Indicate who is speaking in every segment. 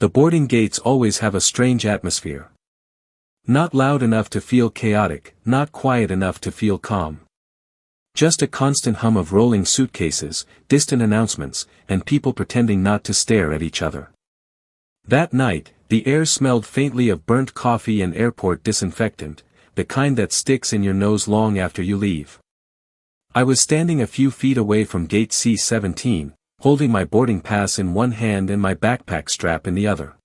Speaker 1: The boarding gates always have a strange atmosphere. Not loud enough to feel chaotic, not quiet enough to feel calm. Just a constant hum of rolling suitcases, distant announcements, and people pretending not to stare at each other. That night, the air smelled faintly of burnt coffee and airport disinfectant, the kind that sticks in your nose long after you leave. I was standing a few feet away from gate C-17, holding my boarding pass in one hand and my backpack strap in the other.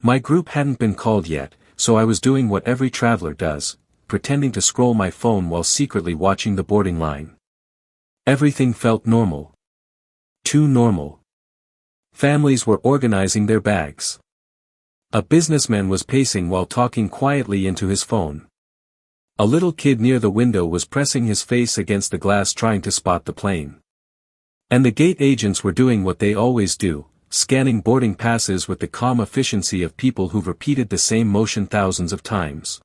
Speaker 1: My group hadn't been called yet, so I was doing what every traveler does, pretending to scroll my phone while secretly watching the boarding line. Everything felt normal. Too normal. Families were organizing their bags. A businessman was pacing while talking quietly into his phone. A little kid near the window was pressing his face against the glass trying to spot the plane. And the gate agents were doing what they always do, scanning boarding passes with the calm efficiency of people who've repeated the same motion thousands of times.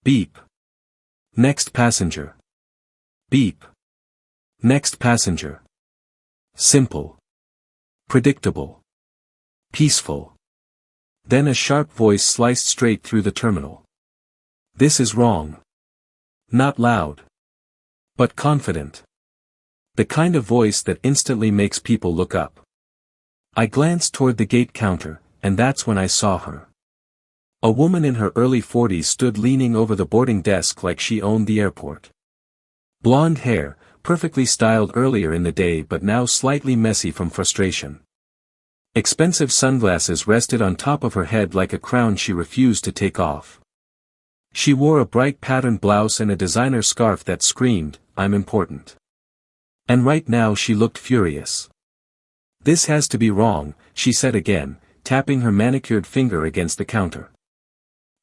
Speaker 1: Beep. Next passenger. Beep. Next passenger. Simple. Predictable. Peaceful. Then a sharp voice sliced straight through the terminal. This is wrong. Not loud. But confident. The kind of voice that instantly makes people look up. I glanced toward the gate counter, and that's when I saw her. A woman in her early 40s stood leaning over the boarding desk like she owned the airport. Blonde hair, perfectly styled earlier in the day but now slightly messy from frustration. Expensive sunglasses rested on top of her head like a crown she refused to take off. She wore a bright patterned blouse and a designer scarf that screamed, "I'm important." And right now she looked furious. "This has to be wrong," she said again, tapping her manicured finger against the counter.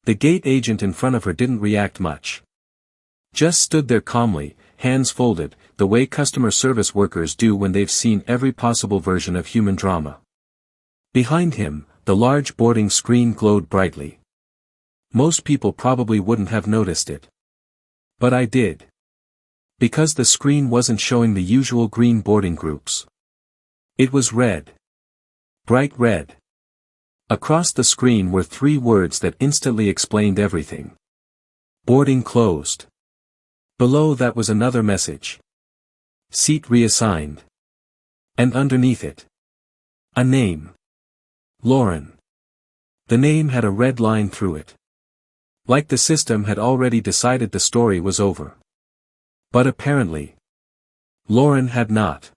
Speaker 1: The gate agent in front of her didn't react much. Just stood there calmly, hands folded, the way customer service workers do when they've seen every possible version of human drama. Behind him, the large boarding screen glowed brightly. Most people probably wouldn't have noticed it. But I did. Because the screen wasn't showing the usual green boarding groups. It was red. Bright red. Across the screen were 3 words that instantly explained everything. Boarding closed. Below that was another message. Seat reassigned. And underneath it. A name. Lauren. The name had a red line through it. Like the system had already decided the story was over. But apparently, Lauren had not.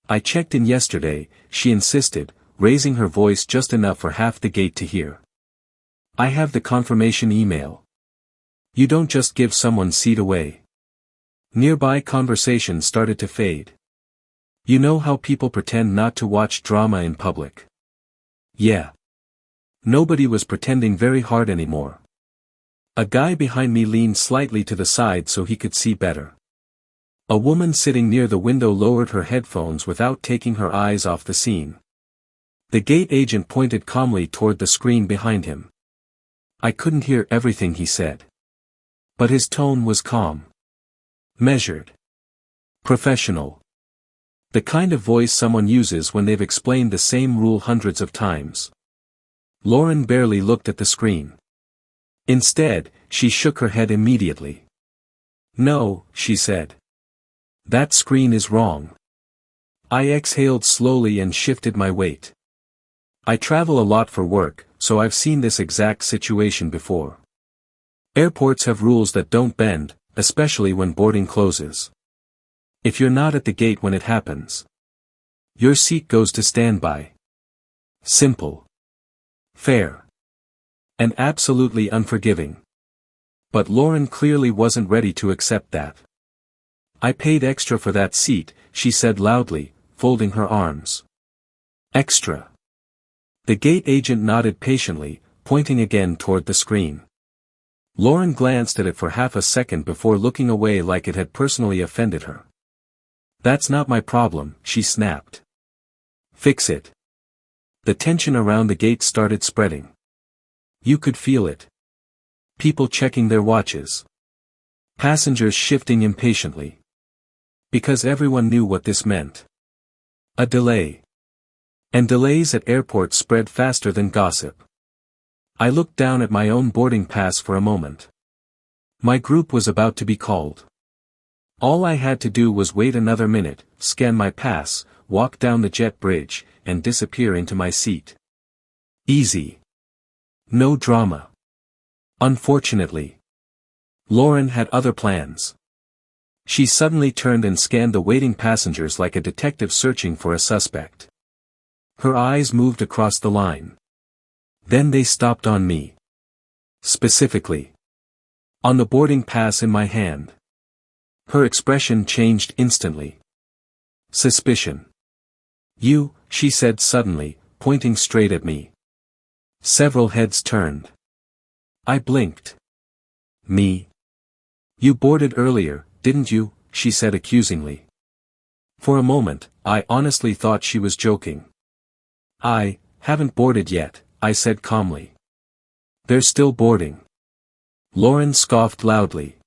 Speaker 1: "I checked in yesterday," she insisted, raising her voice just enough for half the gate to hear. "I have the confirmation email. You don't just give someone's seat away." Nearby conversation started to fade. You know how people pretend not to watch drama in public? Yeah. Nobody was pretending very hard anymore. A guy behind me leaned slightly to the side so he could see better. A woman sitting near the window lowered her headphones without taking her eyes off the scene. The gate agent pointed calmly toward the screen behind him. I couldn't hear everything he said. But his tone was calm. Measured. Professional. The kind of voice someone uses when they've explained the same rule hundreds of times. Lauren barely looked at the screen. Instead, she shook her head immediately. "No," she said. "That screen is wrong." I exhaled slowly and shifted my weight. I travel a lot for work, so I've seen this exact situation before. Airports have rules that don't bend, especially when boarding closes. If you're not at the gate when it happens, your seat goes to standby. Simple. Fair. And absolutely unforgiving. But Lauren clearly wasn't ready to accept that. "I paid extra for that seat," she said loudly, folding her arms. "Extra." The gate agent nodded patiently, pointing again toward the screen. Lauren glanced at it for half a second before looking away like it had personally offended her. "That's not my problem," she snapped. "Fix it." The tension around the gate started spreading. You could feel it. People checking their watches. Passengers shifting impatiently. Because everyone knew what this meant. A delay. And delays at airports spread faster than gossip. I looked down at my own boarding pass for a moment. My group was about to be called. All I had to do was wait another minute, scan my pass, walk down the jet bridge, and disappear into my seat. Easy. No drama. Unfortunately, Lauren had other plans. She suddenly turned and scanned the waiting passengers like a detective searching for a suspect. Her eyes moved across the line. Then they stopped on me. Specifically, on the boarding pass in my hand. Her expression changed instantly. Suspicion. You, she said suddenly, pointing straight at me. Several heads turned. I blinked. Me? You boarded earlier, didn't you? She said accusingly. For a moment, I honestly thought she was joking. I haven't boarded yet, I said calmly. They're still boarding. Lauren scoffed loudly.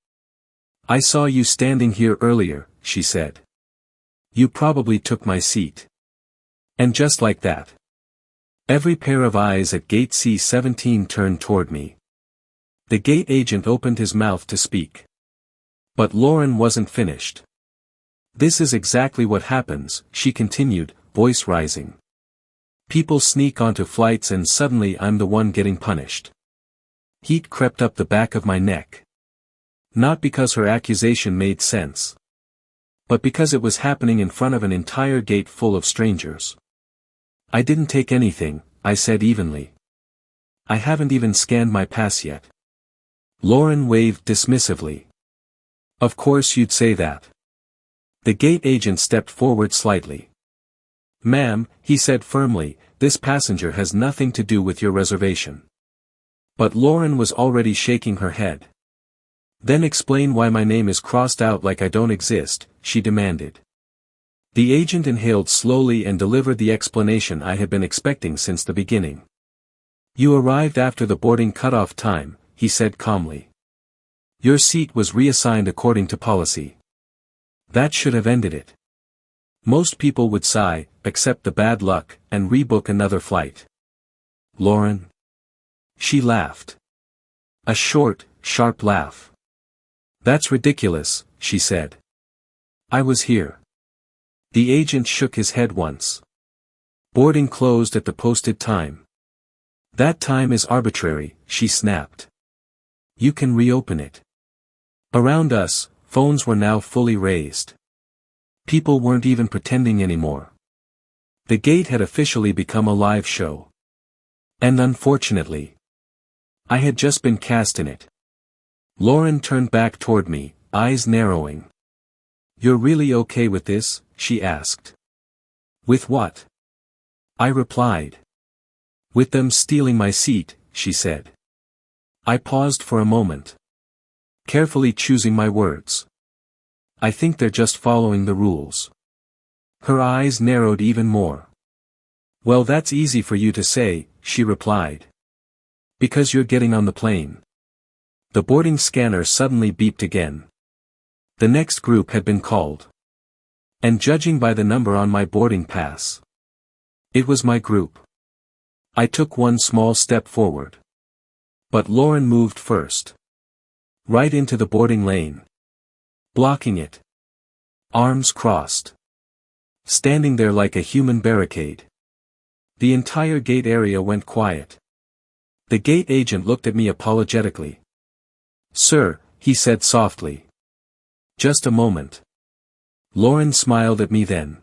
Speaker 1: I saw you standing here earlier, she said. You probably took my seat. And just like that, every pair of eyes at gate C-17 turned toward me. The gate agent opened his mouth to speak. But Lauren wasn't finished. This is exactly what happens, she continued, voice rising. People sneak onto flights and suddenly I'm the one getting punished. Heat crept up the back of my neck. Not because her accusation made sense, but because it was happening in front of an entire gate full of strangers. I didn't take anything, I said evenly. I haven't even scanned my pass yet. Lauren waved dismissively. Of course you'd say that. The gate agent stepped forward slightly. Ma'am, he said firmly, this passenger has nothing to do with your reservation. But Lauren was already shaking her head. Then explain why my name is crossed out like I don't exist, she demanded. The agent inhaled slowly and delivered the explanation I had been expecting since the beginning. You arrived after the boarding cutoff time, he said calmly. Your seat was reassigned according to policy. That should have ended it. Most people would sigh, accept the bad luck, and rebook another flight. Lauren? She laughed. A short, sharp laugh. That's ridiculous, she said. I was here. The agent shook his head once. Boarding closed at the posted time. That time is arbitrary, she snapped. You can reopen it. Around us, phones were now fully raised. People weren't even pretending anymore. The gate had officially become a live show. And unfortunately, I had just been cast in it. Lauren turned back toward me, eyes narrowing. You're really okay with this? She asked. With what? I replied. With them stealing my seat, she said. I paused for a moment, carefully choosing my words. I think they're just following the rules. Her eyes narrowed even more. Well, that's easy for you to say, she replied. Because you're getting on the plane. The boarding scanner suddenly beeped again. The next group had been called. And judging by the number on my boarding pass, it was my group. I took one small step forward. But Lauren moved first. Right into the boarding lane. Blocking it. Arms crossed. Standing there like a human barricade. The entire gate area went quiet. The gate agent looked at me apologetically. Sir, he said softly. Just a moment. Lauren smiled at me then.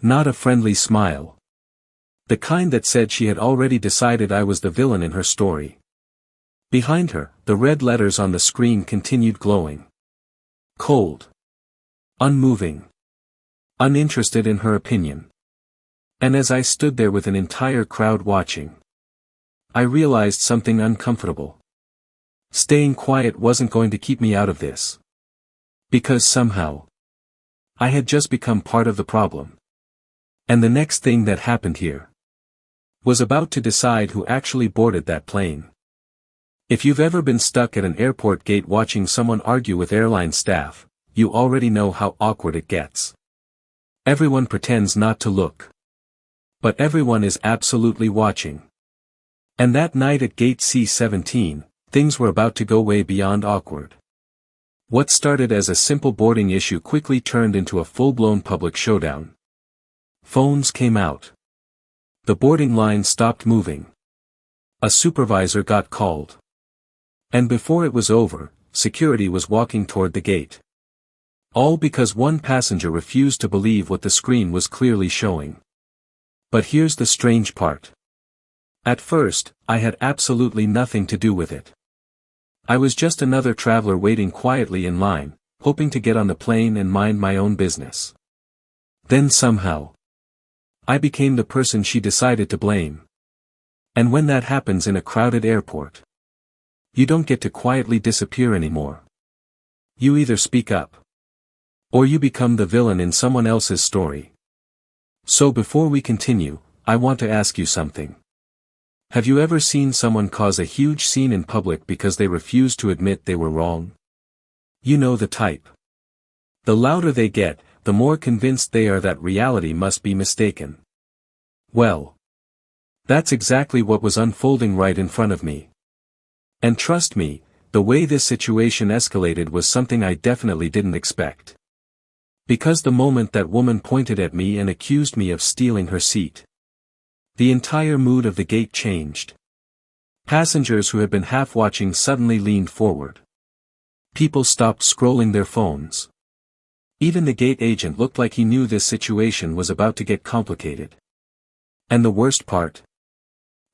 Speaker 1: Not a friendly smile. The kind that said she had already decided I was the villain in her story. Behind her, the red letters on the screen continued glowing. Cold. Unmoving. Uninterested in her opinion. And as I stood there with an entire crowd watching, I realized something uncomfortable. Staying quiet wasn't going to keep me out of this. Because somehow, I had just become part of the problem. And the next thing that happened here was about to decide who actually boarded that plane. If you've ever been stuck at an airport gate watching someone argue with airline staff, you already know how awkward it gets. Everyone pretends not to look. But everyone is absolutely watching. And that night at gate C-17, things were about to go way beyond awkward. What started as a simple boarding issue quickly turned into a full-blown public showdown. Phones came out. The boarding line stopped moving. A supervisor got called. And before it was over, security was walking toward the gate. All because one passenger refused to believe what the screen was clearly showing. But here's the strange part. At first, I had absolutely nothing to do with it. I was just another traveler waiting quietly in line, hoping to get on the plane and mind my own business. Then somehow, I became the person she decided to blame. And when that happens in a crowded airport, you don't get to quietly disappear anymore. You either speak up, or you become the villain in someone else's story. So before we continue, I want to ask you something. Have you ever seen someone cause a huge scene in public because they refused to admit they were wrong? You know the type. The louder they get, the more convinced they are that reality must be mistaken. Well, that's exactly what was unfolding right in front of me. And trust me, the way this situation escalated was something I definitely didn't expect. Because the moment that woman pointed at me and accused me of stealing her seat, the entire mood of the gate changed. Passengers who had been half watching suddenly leaned forward. People stopped scrolling their phones. Even the gate agent looked like he knew this situation was about to get complicated. And the worst part?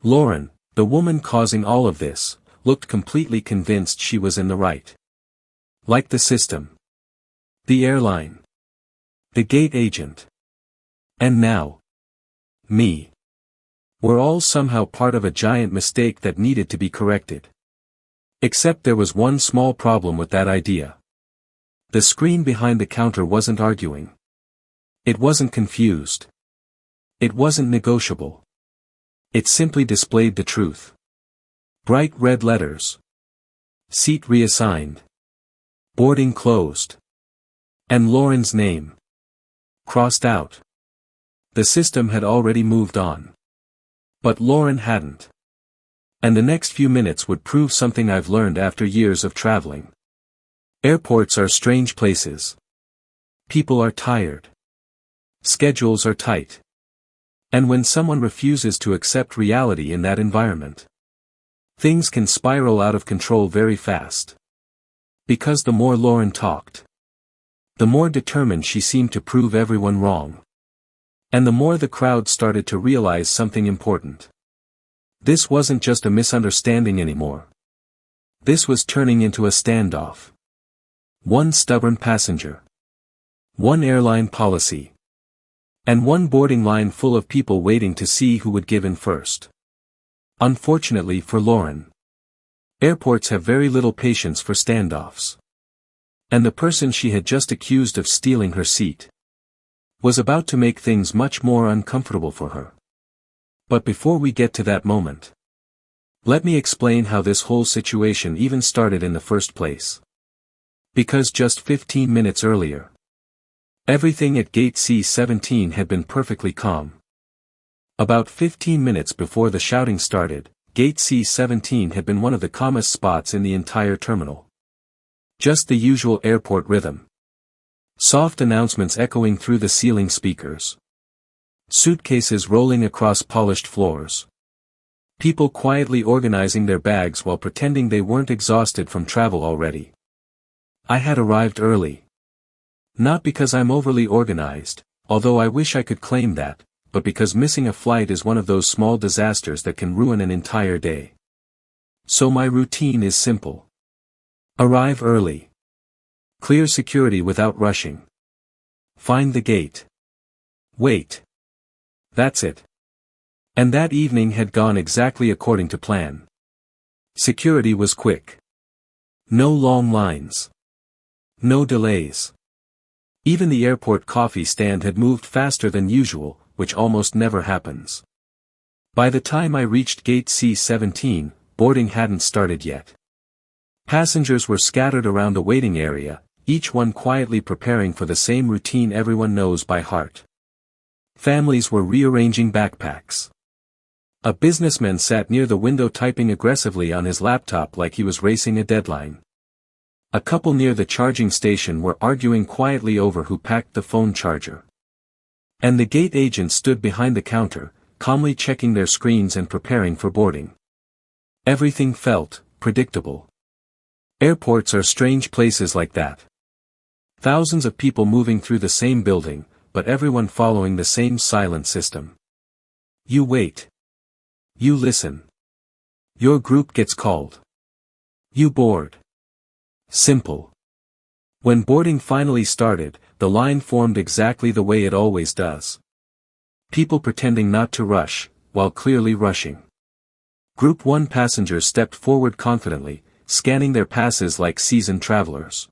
Speaker 1: Lauren, the woman causing all of this, looked completely convinced she was in the right. Like the system, the airline, the gate agent, and now, me. We're all somehow part of a giant mistake that needed to be corrected. Except there was one small problem with that idea. The screen behind the counter wasn't arguing. It wasn't confused. It wasn't negotiable. It simply displayed the truth. Bright red letters. Seat reassigned. Boarding closed. And Lauren's name crossed out. The system had already moved on. But Lauren hadn't. And the next few minutes would prove something I've learned after years of traveling. Airports are strange places. People are tired. Schedules are tight. And when someone refuses to accept reality in that environment, things can spiral out of control very fast. Because the more Lauren talked, the more determined she seemed to prove everyone wrong. And the more the crowd started to realize something important. This wasn't just a misunderstanding anymore. This was turning into a standoff. One stubborn passenger. One airline policy. And one boarding line full of people waiting to see who would give in first. Unfortunately for Lauren, airports have very little patience for standoffs. And the person she had just accused of stealing her seat was about to make things much more uncomfortable for her. But before we get to that moment, let me explain how this whole situation even started in the first place. Because just 15 minutes earlier, everything at gate C-17 had been perfectly calm. About 15 minutes before the shouting started, gate C-17 had been one of the calmest spots in the entire terminal. Just the usual airport rhythm. Soft announcements echoing through the ceiling speakers. Suitcases rolling across polished floors. People quietly organizing their bags while pretending they weren't exhausted from travel already. I had arrived early. Not because I'm overly organized, although I wish I could claim that, but because missing a flight is one of those small disasters that can ruin an entire day. So my routine is simple. Arrive early. Clear security without rushing. Find the gate. Wait. That's it. And that evening had gone exactly according to plan. Security was quick. No long lines. No delays. Even the airport coffee stand had moved faster than usual, which almost never happens. By the time I reached gate C-17, boarding hadn't started yet. Passengers were scattered around the waiting area, each one quietly preparing for the same routine everyone knows by heart. Families were rearranging backpacks. A businessman sat near the window typing aggressively on his laptop like he was racing a deadline. A couple near the charging station were arguing quietly over who packed the phone charger. And the gate agent stood behind the counter, calmly checking their screens and preparing for boarding. Everything felt predictable. Airports are strange places like that. Thousands of people moving through the same building, but everyone following the same silent system. You wait. You listen. Your group gets called. You board. Simple. When boarding finally started, the line formed exactly the way it always does. People pretending not to rush, while clearly rushing. Group 1 passengers stepped forward confidently, scanning their passes like seasoned travelers.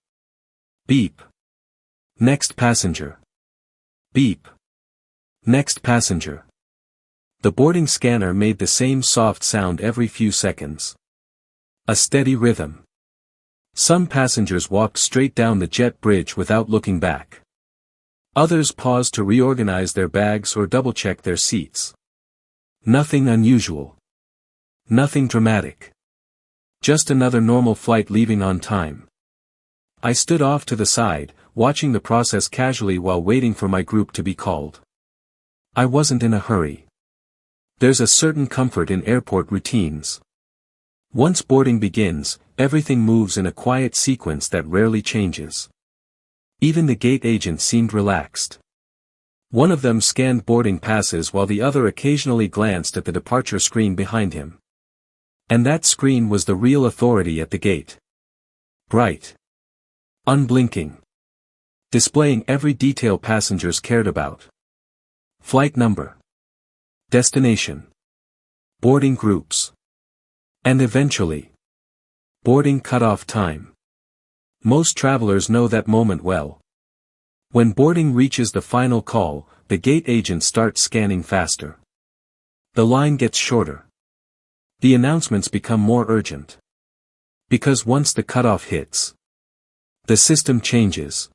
Speaker 1: Beep. Next passenger. Beep. Next passenger. The boarding scanner made the same soft sound every few seconds. A steady rhythm. Some passengers walked straight down the jet bridge without looking back. Others paused to reorganize their bags or double-check their seats. Nothing unusual. Nothing dramatic. Just another normal flight leaving on time. I stood off to the side, watching the process casually while waiting for my group to be called. I wasn't in a hurry. There's a certain comfort in airport routines. Once boarding begins, everything moves in a quiet sequence that rarely changes. Even the gate agent seemed relaxed. One of them scanned boarding passes while the other occasionally glanced at the departure screen behind him. And that screen was the real authority at the gate. Bright. Unblinking. Displaying every detail passengers cared about. Flight number. Destination. Boarding groups. And eventually, boarding cutoff time. Most travelers know that moment well. When boarding reaches the final call, the gate agent starts scanning faster. The line gets shorter. The announcements become more urgent. Because once the cutoff hits, the system changes.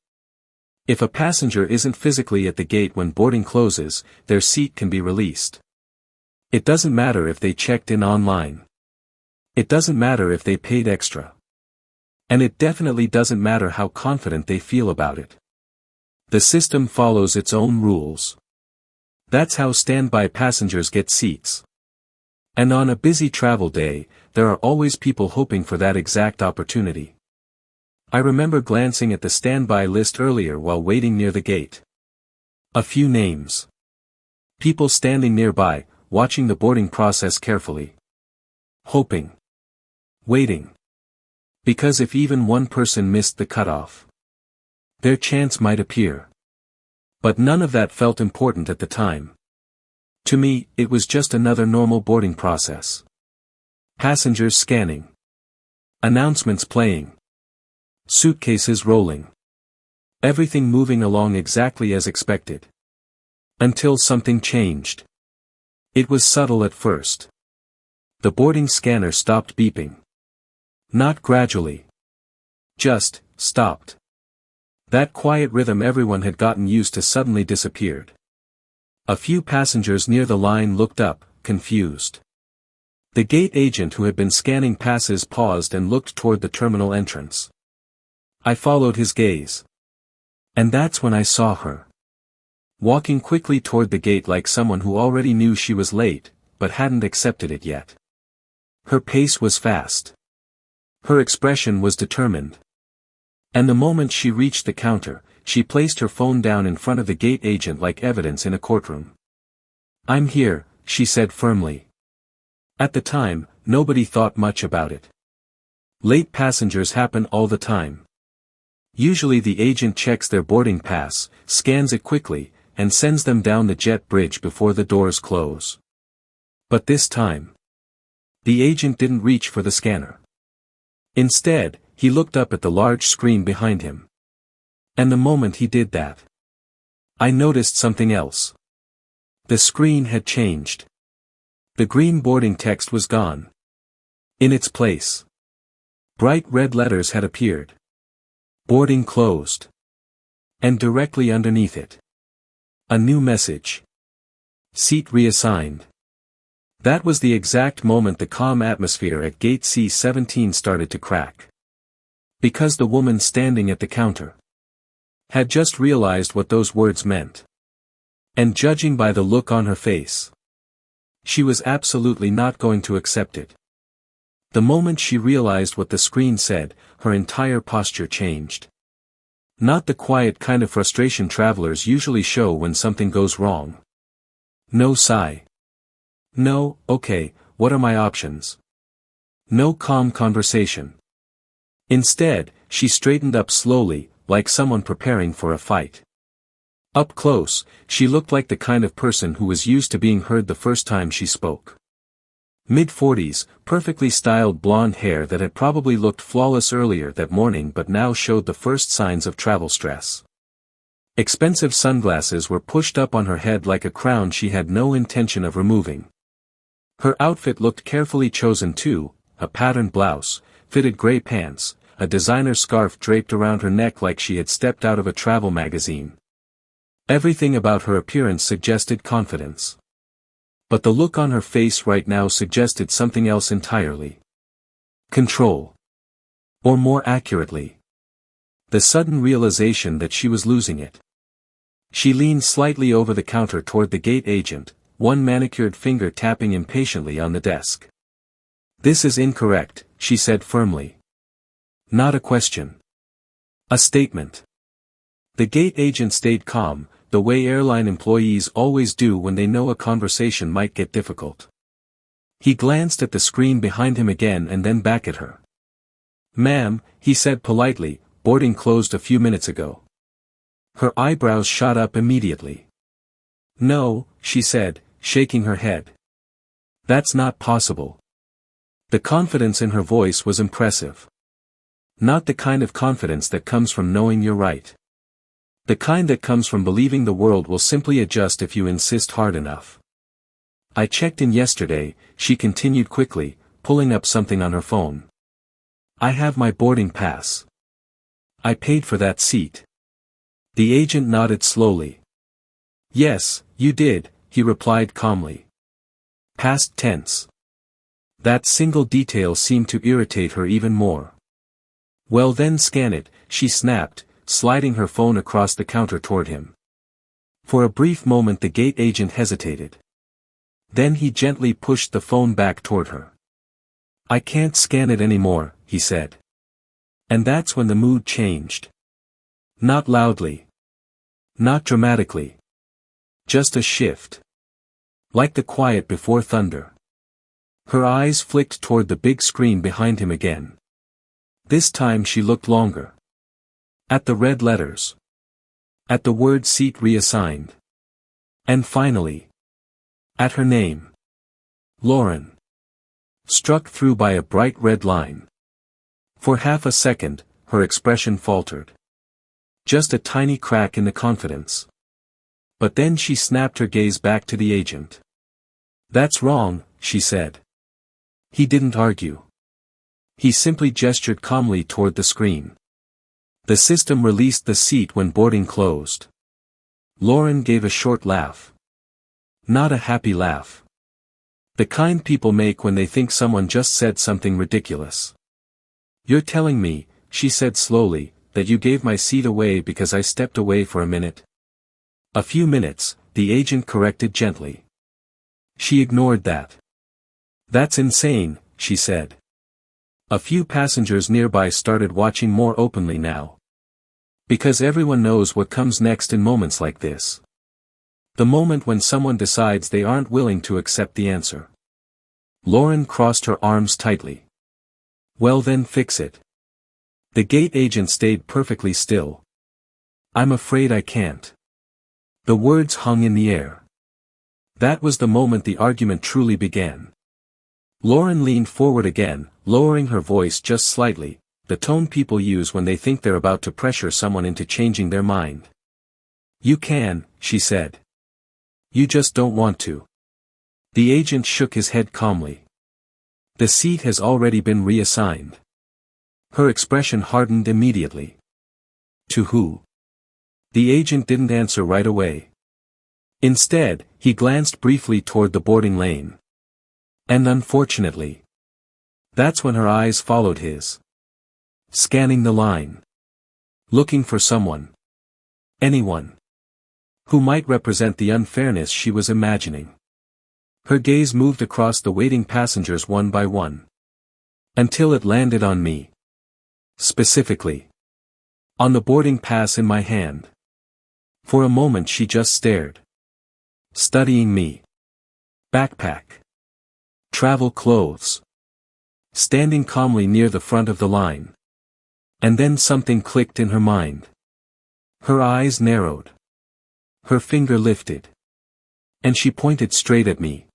Speaker 1: If a passenger isn't physically at the gate when boarding closes, their seat can be released. It doesn't matter if they checked in online. It doesn't matter if they paid extra. And it definitely doesn't matter how confident they feel about it. The system follows its own rules. That's how standby passengers get seats. And on a busy travel day, there are always people hoping for that exact opportunity. I remember glancing at the standby list earlier while waiting near the gate. A few names. People standing nearby, watching the boarding process carefully. Hoping. Waiting. Because if even one person missed the cutoff, their chance might appear. But none of that felt important at the time. To me, it was just another normal boarding process. Passengers scanning. Announcements playing. Suitcases rolling. Everything moving along exactly as expected. Until something changed. It was subtle at first. The boarding scanner stopped beeping. Not gradually. Just, stopped. That quiet rhythm everyone had gotten used to suddenly disappeared. A few passengers near the line looked up, confused. The gate agent who had been scanning passes paused and looked toward the terminal entrance. I followed his gaze. And that's when I saw her. Walking quickly toward the gate like someone who already knew she was late, but hadn't accepted it yet. Her pace was fast. Her expression was determined. And the moment she reached the counter, she placed her phone down in front of the gate agent like evidence in a courtroom. "I'm here," she said firmly. At the time, nobody thought much about it. Late passengers happen all the time. Usually the agent checks their boarding pass, scans it quickly, and sends them down the jet bridge before the doors close. But this time, the agent didn't reach for the scanner. Instead, he looked up at the large screen behind him. And the moment he did that, I noticed something else. The screen had changed. The green boarding text was gone. In its place, bright red letters had appeared. Boarding closed. And directly underneath it, a new message. Seat reassigned. That was the exact moment the calm atmosphere at gate C-17 started to crack. Because the woman standing at the counter had just realized what those words meant. And judging by the look on her face, she was absolutely not going to accept it. The moment she realized what the screen said, her entire posture changed. Not the quiet kind of frustration travelers usually show when something goes wrong. No sigh. No, okay, what are my options? No calm conversation. Instead, she straightened up slowly, like someone preparing for a fight. Up close, she looked like the kind of person who was used to being heard the first time she spoke. Mid-40s, perfectly styled blonde hair that had probably looked flawless earlier that morning but now showed the first signs of travel stress. Expensive sunglasses were pushed up on her head like a crown she had no intention of removing. Her outfit looked carefully chosen too, a patterned blouse, fitted gray pants, a designer scarf draped around her neck like she had stepped out of a travel magazine. Everything about her appearance suggested confidence. But the look on her face right now suggested something else entirely. Control. Or more accurately, the sudden realization that she was losing it. She leaned slightly over the counter toward the gate agent, one manicured finger tapping impatiently on the desk. "This is incorrect," she said firmly. Not a question. A statement. The gate agent stayed calm, the way airline employees always do when they know a conversation might get difficult. He glanced at the screen behind him again and then back at her. "Ma'am," he said politely, "boarding closed a few minutes ago." Her eyebrows shot up immediately. "No," she said, shaking her head. "That's not possible." The confidence in her voice was impressive. Not the kind of confidence that comes from knowing you're right. The kind that comes from believing the world will simply adjust if you insist hard enough. "I checked in yesterday," she continued quickly, pulling up something on her phone. "I have my boarding pass. I paid for that seat." The agent nodded slowly. "Yes, you did," he replied calmly. Past tense. That single detail seemed to irritate her even more. "Well then scan it," she snapped, sliding her phone across the counter toward him. For a brief moment the gate agent hesitated. Then he gently pushed the phone back toward her. "I can't scan it anymore," he said. And that's when the mood changed. Not loudly. Not dramatically. Just a shift. Like the quiet before thunder. Her eyes flicked toward the big screen behind him again. This time she looked longer. At the red letters. At the word seat reassigned. And finally. At her name. Lauren. Struck through by a bright red line. For half a second, her expression faltered. Just a tiny crack in the confidence. But then she snapped her gaze back to the agent. "That's wrong," she said. He didn't argue. He simply gestured calmly toward the screen. The system released the seat when boarding closed. Lauren gave a short laugh. Not a happy laugh. The kind people make when they think someone just said something ridiculous. "You're telling me," she said slowly, "that you gave my seat away because I stepped away for a minute?" "A few minutes," the agent corrected gently. She ignored that. "That's insane," she said. A few passengers nearby started watching more openly now. Because everyone knows what comes next in moments like this. The moment when someone decides they aren't willing to accept the answer. Lauren crossed her arms tightly. "Well then fix it." The gate agent stayed perfectly still. "I'm afraid I can't." The words hung in the air. That was the moment the argument truly began. Lauren leaned forward again, lowering her voice just slightly, the tone people use when they think they're about to pressure someone into changing their mind. "You can," she said. "You just don't want to." The agent shook his head calmly. "The seat has already been reassigned." Her expression hardened immediately. "To who?" The agent didn't answer right away. Instead, he glanced briefly toward the boarding lane. And unfortunately, that's when her eyes followed his. Scanning the line. Looking for someone. Anyone. Who might represent the unfairness she was imagining. Her gaze moved across the waiting passengers one by one. Until it landed on me. Specifically. On the boarding pass in my hand. For a moment she just stared. Studying me. Backpack. Travel clothes. Standing calmly near the front of the line. And then something clicked in her mind. Her eyes narrowed. Her finger lifted. And she pointed straight at me.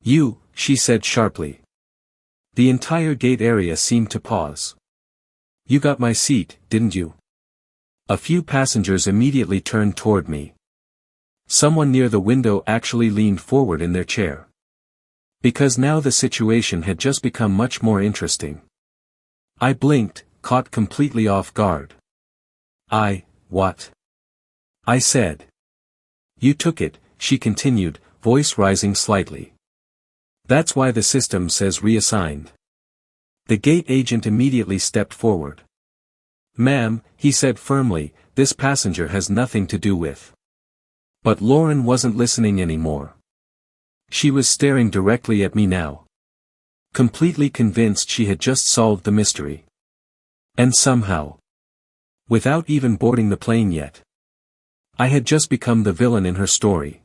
Speaker 1: You, she said sharply. The entire gate area seemed to pause. You got my seat, didn't you? A few passengers immediately turned toward me. Someone near the window actually leaned forward in their chair. Because now the situation had just become much more interesting. I blinked, caught completely off guard. What? I said. You took it, she continued, voice rising slightly. That's why the system says reassigned. The gate agent immediately stepped forward. Ma'am, he said firmly, this passenger has nothing to do with. But Lauren wasn't listening anymore. She was staring directly at me now. Completely convinced she had just solved the mystery. And somehow, without even boarding the plane yet, I had just become the villain in her story.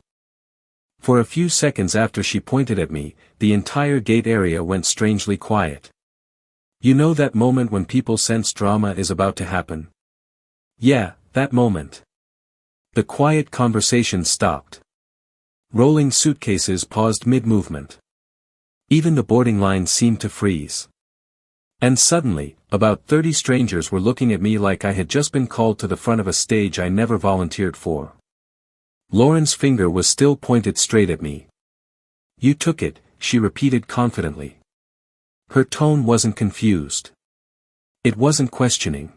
Speaker 1: For a few seconds after she pointed at me, the entire gate area went strangely quiet. You know that moment when people sense drama is about to happen? Yeah, that moment. The quiet conversation stopped. Rolling suitcases paused mid-movement. Even the boarding line seemed to freeze. And suddenly, about 30 strangers were looking at me like I had just been called to the front of a stage I never volunteered for. Lauren's finger was still pointed straight at me. You took it, she repeated confidently. Her tone wasn't confused. It wasn't questioning.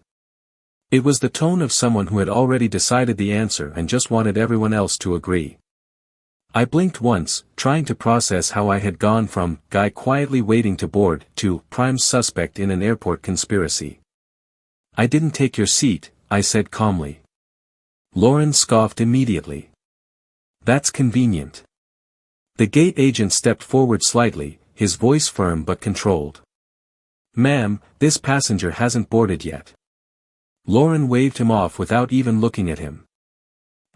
Speaker 1: It was the tone of someone who had already decided the answer and just wanted everyone else to agree. I blinked once, trying to process how I had gone from guy quietly waiting to board to prime suspect in an airport conspiracy. I didn't take your seat, I said calmly. Lauren scoffed immediately. That's convenient. The gate agent stepped forward slightly, his voice firm but controlled. Ma'am, this passenger hasn't boarded yet. Lauren waved him off without even looking at him.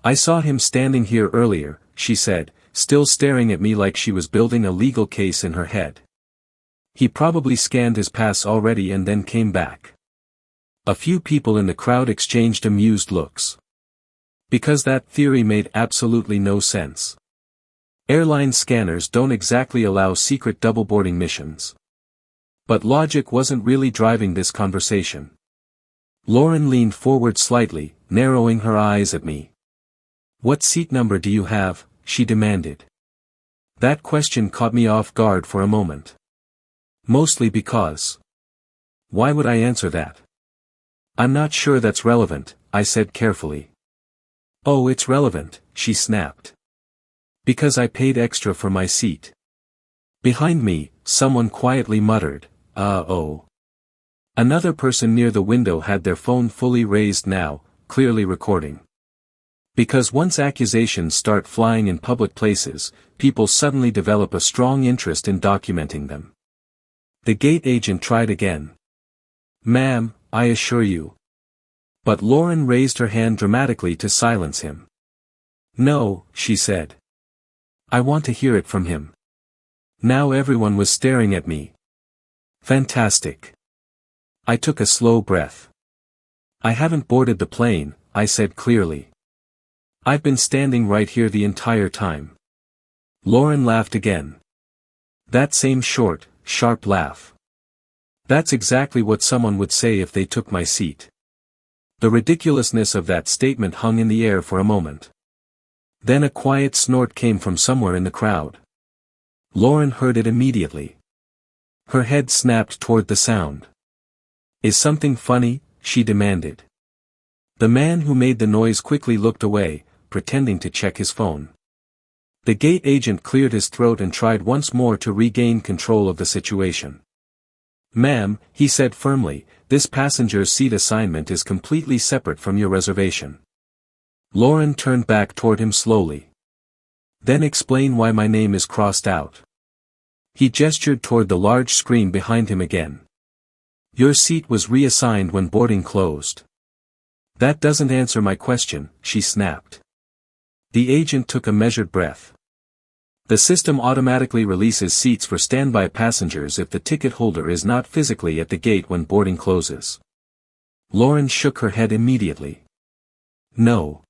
Speaker 1: I saw him standing here earlier, she said, still staring at me like she was building a legal case in her head. He probably scanned his pass already and then came back. A few people in the crowd exchanged amused looks. Because that theory made absolutely no sense. Airline scanners don't exactly allow secret double boarding missions. But logic wasn't really driving this conversation. Lauren leaned forward slightly, narrowing her eyes at me. What seat number do you have? She demanded. That question caught me off guard for a moment. Mostly because. Why would I answer that? I'm not sure that's relevant, I said carefully. Oh, it's relevant, she snapped. Because I paid extra for my seat. Behind me, someone quietly muttered, oh. Another person near the window had their phone fully raised now, clearly recording. Because once accusations start flying in public places, people suddenly develop a strong interest in documenting them. The gate agent tried again. Ma'am, I assure you. But Lauren raised her hand dramatically to silence him. No, she said. I want to hear it from him. Now everyone was staring at me. Fantastic. I took a slow breath. I haven't boarded the plane, I said clearly. I've been standing right here the entire time. Lauren laughed again. That same short, sharp laugh. That's exactly what someone would say if they took my seat. The ridiculousness of that statement hung in the air for a moment. Then a quiet snort came from somewhere in the crowd. Lauren heard it immediately. Her head snapped toward the sound. Is something funny? She demanded. The man who made the noise quickly looked away, pretending to check his phone. The gate agent cleared his throat and tried once more to regain control of the situation. "Ma'am," he said firmly, "this passenger's seat assignment is completely separate from your reservation." Lauren turned back toward him slowly. "Then explain why my name is crossed out." He gestured toward the large screen behind him again. "Your seat was reassigned when boarding closed." "That doesn't answer my question," she snapped. The agent took a measured breath. "The system automatically releases seats for standby passengers if the ticket holder is not physically at the gate when boarding closes." Lauren shook her head immediately. "No."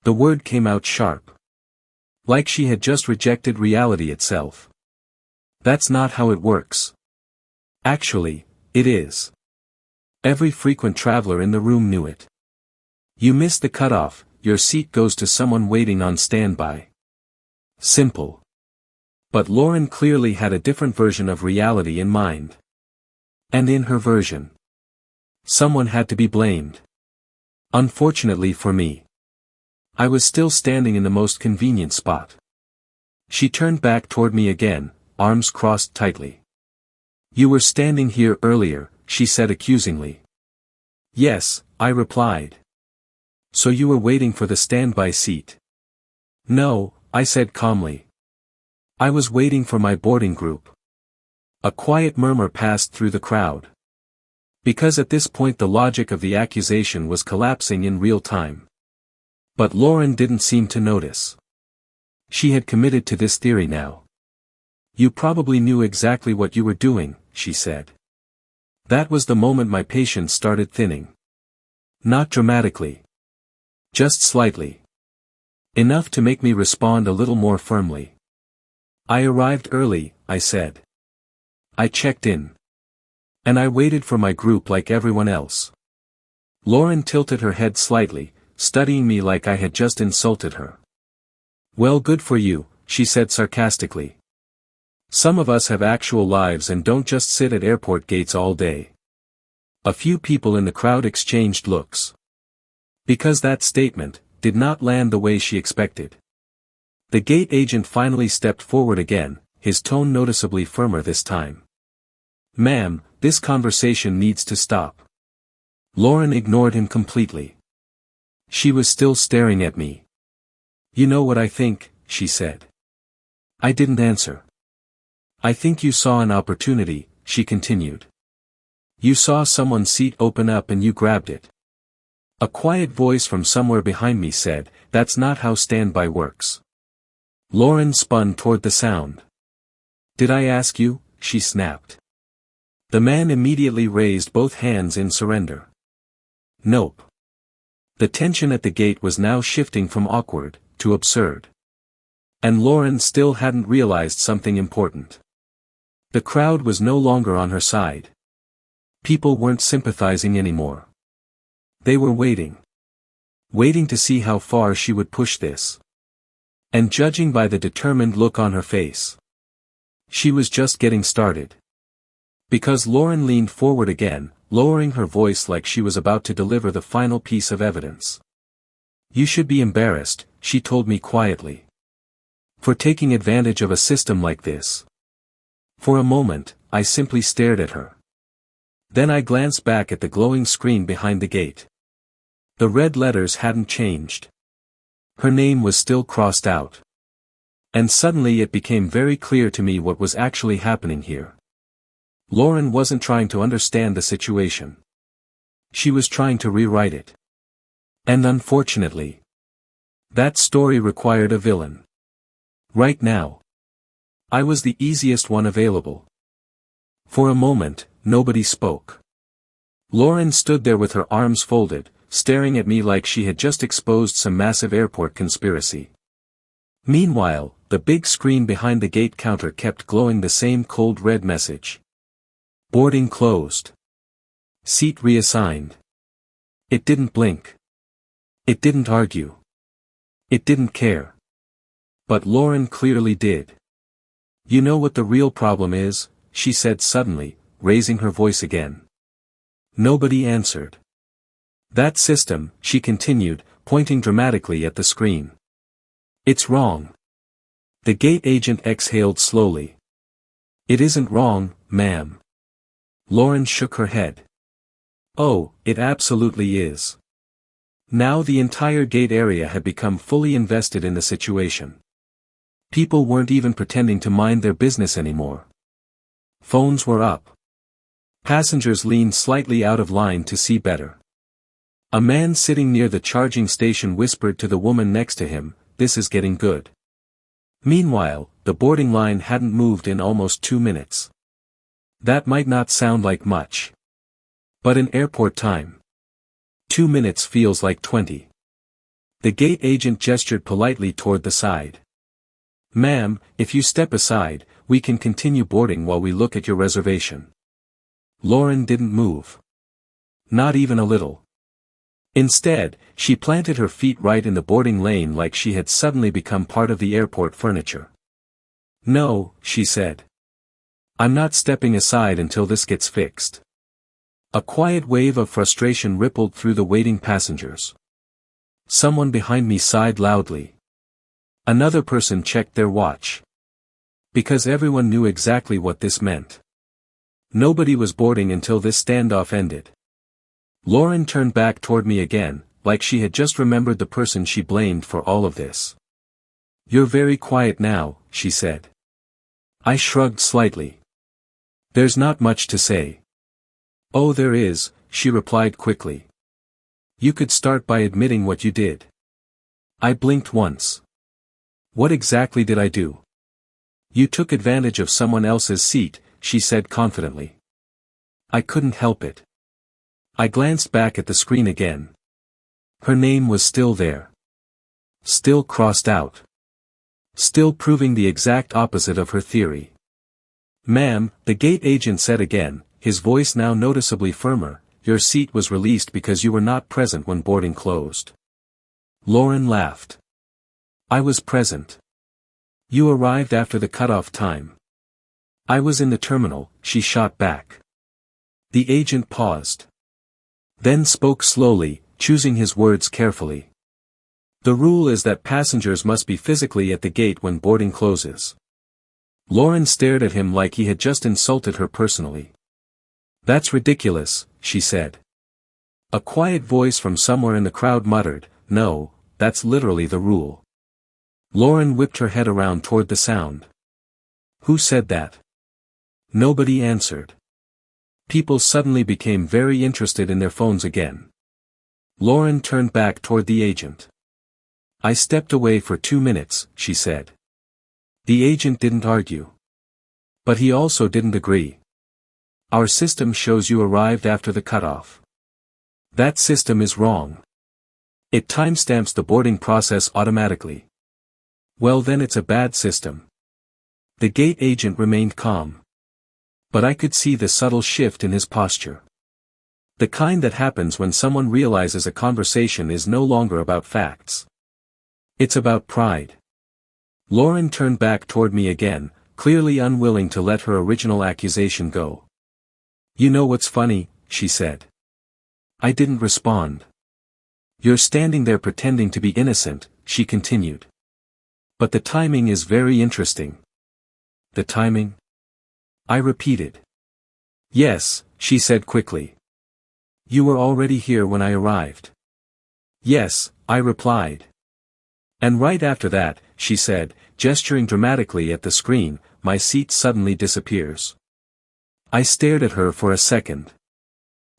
Speaker 1: The word came out sharp. Like she had just rejected reality itself. "That's not how it works." "Actually, it is." Every frequent traveler in the room knew it. "You missed the cutoff, your seat goes to someone waiting on standby." Simple. But Lauren clearly had a different version of reality in mind. And in her version, someone had to be blamed. Unfortunately for me, I was still standing in the most convenient spot. She turned back toward me again, arms crossed tightly. "You were standing here earlier," she said accusingly. "Yes," I replied. "So you were waiting for the standby seat?" "No," I said calmly. "I was waiting for my boarding group." A quiet murmur passed through the crowd. Because at this point the logic of the accusation was collapsing in real time. But Lauren didn't seem to notice. She had committed to this theory now. "You probably knew exactly what you were doing," she said. That was the moment my patience started thinning. Not dramatically. Just slightly. Enough to make me respond a little more firmly. "I arrived early," I said. "I checked in. And I waited for my group like everyone else." Lauren tilted her head slightly, studying me like I had just insulted her. "Well, good for you," she said sarcastically. "Some of us have actual lives and don't just sit at airport gates all day." A few people in the crowd exchanged looks. Because that statement did not land the way she expected. The gate agent finally stepped forward again, his tone noticeably firmer this time. "Ma'am, this conversation needs to stop." Lauren ignored him completely. She was still staring at me. "You know what I think," she said. I didn't answer. "I think you saw an opportunity," she continued. "You saw someone's seat open up and you grabbed it." A quiet voice from somewhere behind me said, "That's not how standby works." Lauren spun toward the sound. "Did I ask you?" she snapped. The man immediately raised both hands in surrender. "Nope." The tension at the gate was now shifting from awkward to absurd. And Lauren still hadn't realized something important. The crowd was no longer on her side. People weren't sympathizing anymore. They were waiting. Waiting to see how far she would push this. And judging by the determined look on her face, she was just getting started. Because Lauren leaned forward again, lowering her voice like she was about to deliver the final piece of evidence. "You should be embarrassed," she told me quietly. "For taking advantage of a system like this." For a moment, I simply stared at her. Then I glanced back at the glowing screen behind the gate. The red letters hadn't changed. Her name was still crossed out. And suddenly it became very clear to me what was actually happening here. Lauren wasn't trying to understand the situation. She was trying to rewrite it. And unfortunately, that story required a villain. Right now, I was the easiest one available. For a moment, nobody spoke. Lauren stood there with her arms folded, staring at me like she had just exposed some massive airport conspiracy. Meanwhile, the big screen behind the gate counter kept glowing the same cold red message. Boarding closed. Seat reassigned. It didn't blink. It didn't argue. It didn't care. But Lauren clearly did. "You know what the real problem is?" she said suddenly, raising her voice again. Nobody answered. "That system," she continued, pointing dramatically at the screen. "It's wrong. The gate agent exhaled slowly. It isn't wrong, ma'am. Lauren shook her head. Oh, it absolutely is. Now the entire gate area had become fully invested in the situation. People weren't even pretending to mind their business anymore. Phones were up. Passengers leaned slightly out of line to see better. A man sitting near the charging station whispered to the woman next to him, "This is getting good." Meanwhile, the boarding line hadn't moved in almost 2 minutes. That might not sound like much. But in airport time, 2 minutes feels like 20. The gate agent gestured politely toward the side. "Ma'am, if you step aside, we can continue boarding while we look at your reservation." Lauren didn't move. Not even a little. Instead, she planted her feet right in the boarding lane like she had suddenly become part of the airport furniture. "No," she said. "I'm not stepping aside until this gets fixed." A quiet wave of frustration rippled through the waiting passengers. Someone behind me sighed loudly. Another person checked their watch. Because everyone knew exactly what this meant. Nobody was boarding until this standoff ended. Lauren turned back toward me again, like she had just remembered the person she blamed for all of this. "You're very quiet now," she said. I shrugged slightly. "There's not much to say." "Oh, there is," she replied quickly. "You could start by admitting what you did." I blinked once. "What exactly did I do?" "You took advantage of someone else's seat," she said confidently. I couldn't help it. I glanced back at the screen again. Her name was still there. Still crossed out. Still proving the exact opposite of her theory. "Ma'am," the gate agent said again, his voice now noticeably firmer, "your seat was released because you were not present when boarding closed." Lauren laughed. "I was present. You arrived after the cutoff time." "I was in the terminal," she shot back. The agent paused. Then spoke slowly, choosing his words carefully. "The rule is that passengers must be physically at the gate when boarding closes." Lauren stared at him like he had just insulted her personally. "That's ridiculous," she said. A quiet voice from somewhere in the crowd muttered, "No, that's literally the rule." Lauren whipped her head around toward the sound. "Who said that?" Nobody answered. People suddenly became very interested in their phones again. Lauren turned back toward the agent. "I stepped away for 2 minutes," she said. The agent didn't argue. But he also didn't agree. "Our system shows you arrived after the cutoff. That system is wrong. It timestamps the boarding process automatically." "Well, then it's a bad system." The gate agent remained calm. But I could see the subtle shift in his posture. The kind that happens when someone realizes a conversation is no longer about facts. It's about pride. Lauren turned back toward me again, clearly unwilling to let her original accusation go. "You know what's funny?" she said. I didn't respond. "You're standing there pretending to be innocent," she continued. "But the timing is very interesting." "The timing?" I repeated. "Yes," she said quickly. "You were already here when I arrived." "Yes," I replied. "And right after that," she said, gesturing dramatically at the screen, "my seat suddenly disappears." I stared at her for a second,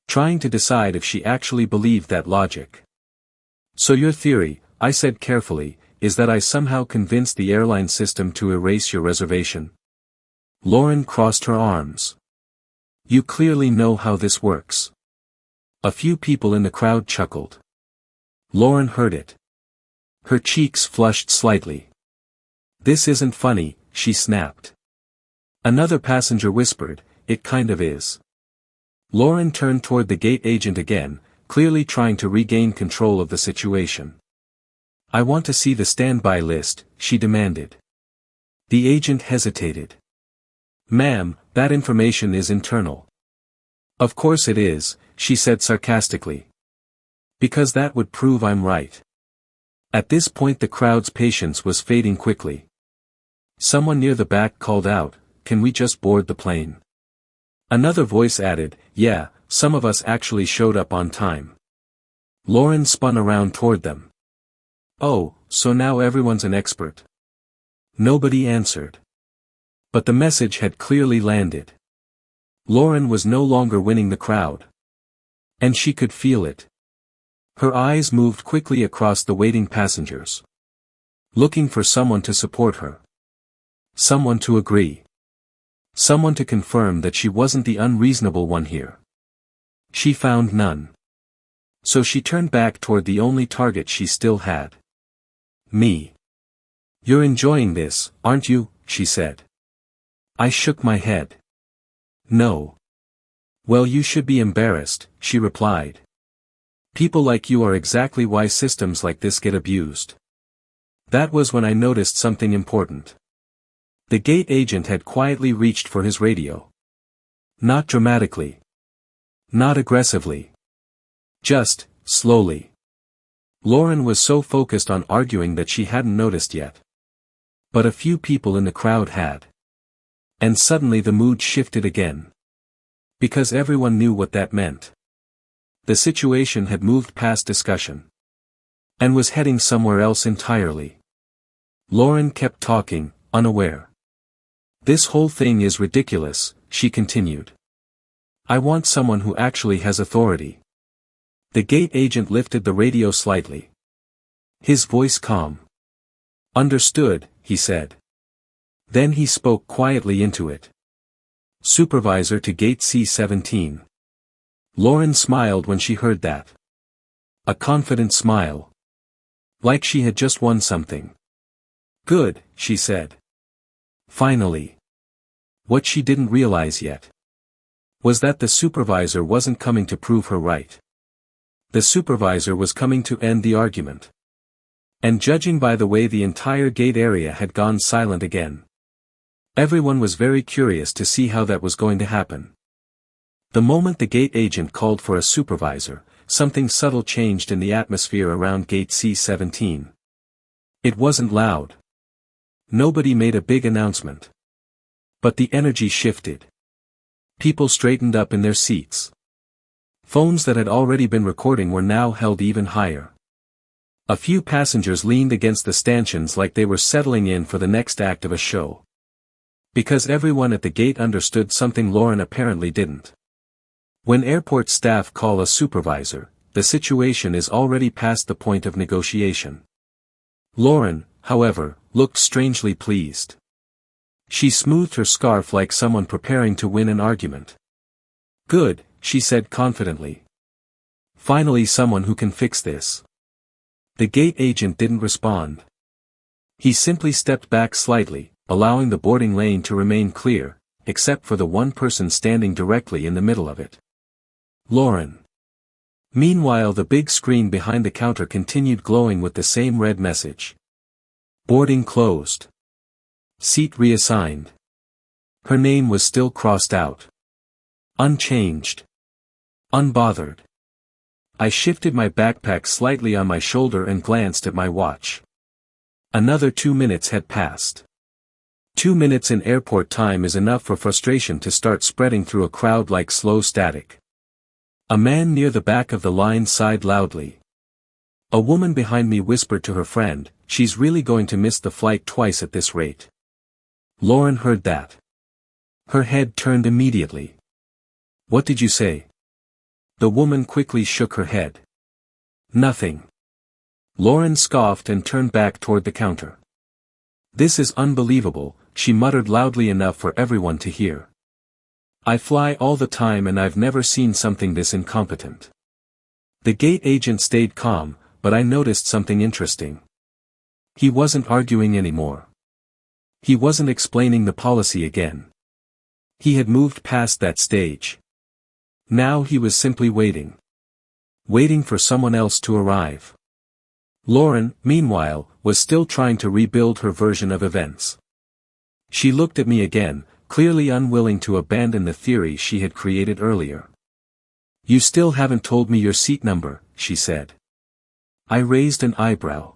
Speaker 1: trying to decide if she actually believed that logic. "So your theory," I said carefully, "is that I somehow convinced the airline system to erase your reservation?" Lauren crossed her arms. "You clearly know how this works." A few people in the crowd chuckled. Lauren heard it. Her cheeks flushed slightly. "This isn't funny," she snapped. Another passenger whispered, "It kind of is." Lauren turned toward the gate agent again, clearly trying to regain control of the situation. "I want to see the standby list," she demanded. The agent hesitated. "Ma'am, that information is internal." "Of course it is," she said sarcastically. "Because that would prove I'm right." At this point the crowd's patience was fading quickly. Someone near the back called out, "Can we just board the plane?" Another voice added, "Yeah, some of us actually showed up on time." Lauren spun around toward them. "Oh, so now everyone's an expert?" Nobody answered. But the message had clearly landed. Lauren was no longer winning the crowd. And she could feel it. Her eyes moved quickly across the waiting passengers. Looking for someone to support her. Someone to agree. Someone to confirm that she wasn't the unreasonable one here. She found none. So she turned back toward the only target she still had. Me. "You're enjoying this, aren't you?" she said. I shook my head. "No." "Well, you should be embarrassed," she replied. "People like you are exactly why systems like this get abused." That was when I noticed something important. The gate agent had quietly reached for his radio. Not dramatically. Not aggressively. Just, slowly. Lauren was so focused on arguing that she hadn't noticed yet. But a few people in the crowd had. And suddenly the mood shifted again. Because everyone knew what that meant. The situation had moved past discussion. And was heading somewhere else entirely. Lauren kept talking, unaware. "This whole thing is ridiculous," she continued. "I want someone who actually has authority." The gate agent lifted the radio slightly. His voice calm. "Understood," he said. Then he spoke quietly into it. "Supervisor to gate C-17. Lauren smiled when she heard that. A confident smile. Like she had just won something. "Good," she said. Finally. What she didn't realize yet was that the supervisor wasn't coming to prove her right. The supervisor was coming to end the argument. And judging by the way the entire gate area had gone silent again, everyone was very curious to see how that was going to happen. The moment the gate agent called for a supervisor, something subtle changed in the atmosphere around gate C-17. It wasn't loud. Nobody made a big announcement. But the energy shifted. People straightened up in their seats. Phones that had already been recording were now held even higher. A few passengers leaned against the stanchions like they were settling in for the next act of a show. Because everyone at the gate understood something Lauren apparently didn't. When airport staff call a supervisor, the situation is already past the point of negotiation. Lauren, however, looked strangely pleased. She smoothed her scarf like someone preparing to win an argument. "Good," she said confidently. "Finally someone who can fix this." The gate agent didn't respond. He simply stepped back slightly, allowing the boarding lane to remain clear, except for the one person standing directly in the middle of it. Lauren. Meanwhile, the big screen behind the counter continued glowing with the same red message. Boarding closed. Seat reassigned. Her name was still crossed out. Unchanged. Unbothered. I shifted my backpack slightly on my shoulder and glanced at my watch. Another 2 minutes had passed. 2 minutes in airport time is enough for frustration to start spreading through a crowd like slow static. A man near the back of the line sighed loudly. A woman behind me whispered to her friend, "She's really going to miss the flight twice at this rate." Lauren heard that. Her head turned immediately. "What did you say?" The woman quickly shook her head. "Nothing." Lauren scoffed and turned back toward the counter. "This is unbelievable," she muttered loudly enough for everyone to hear. "I fly all the time and I've never seen something this incompetent." The gate agent stayed calm, but I noticed something interesting. He wasn't arguing anymore. He wasn't explaining the policy again. He had moved past that stage. Now he was simply waiting. Waiting for someone else to arrive. Lauren, meanwhile, was still trying to rebuild her version of events. She looked at me again, clearly unwilling to abandon the theory she had created earlier. "You still haven't told me your seat number," she said. I raised an eyebrow.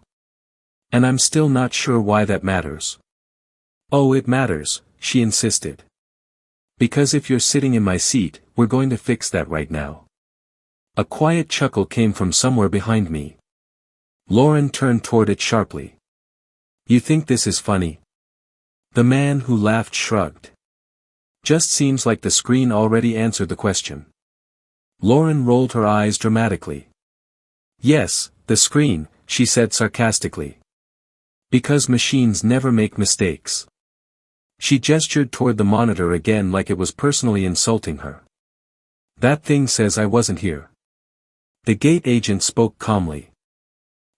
Speaker 1: "And I'm still not sure why that matters." Oh, it matters, she insisted. Because if you're sitting in my seat, we're going to fix that right now. A quiet chuckle came from somewhere behind me. Lauren turned toward it sharply. You think this is funny? The man who laughed shrugged. Just seems like the screen already answered the question. Lauren rolled her eyes dramatically. Yes, the screen, she said sarcastically. Because machines never make mistakes. She gestured toward the monitor again like it was personally insulting her. That thing says I wasn't here. The gate agent spoke calmly.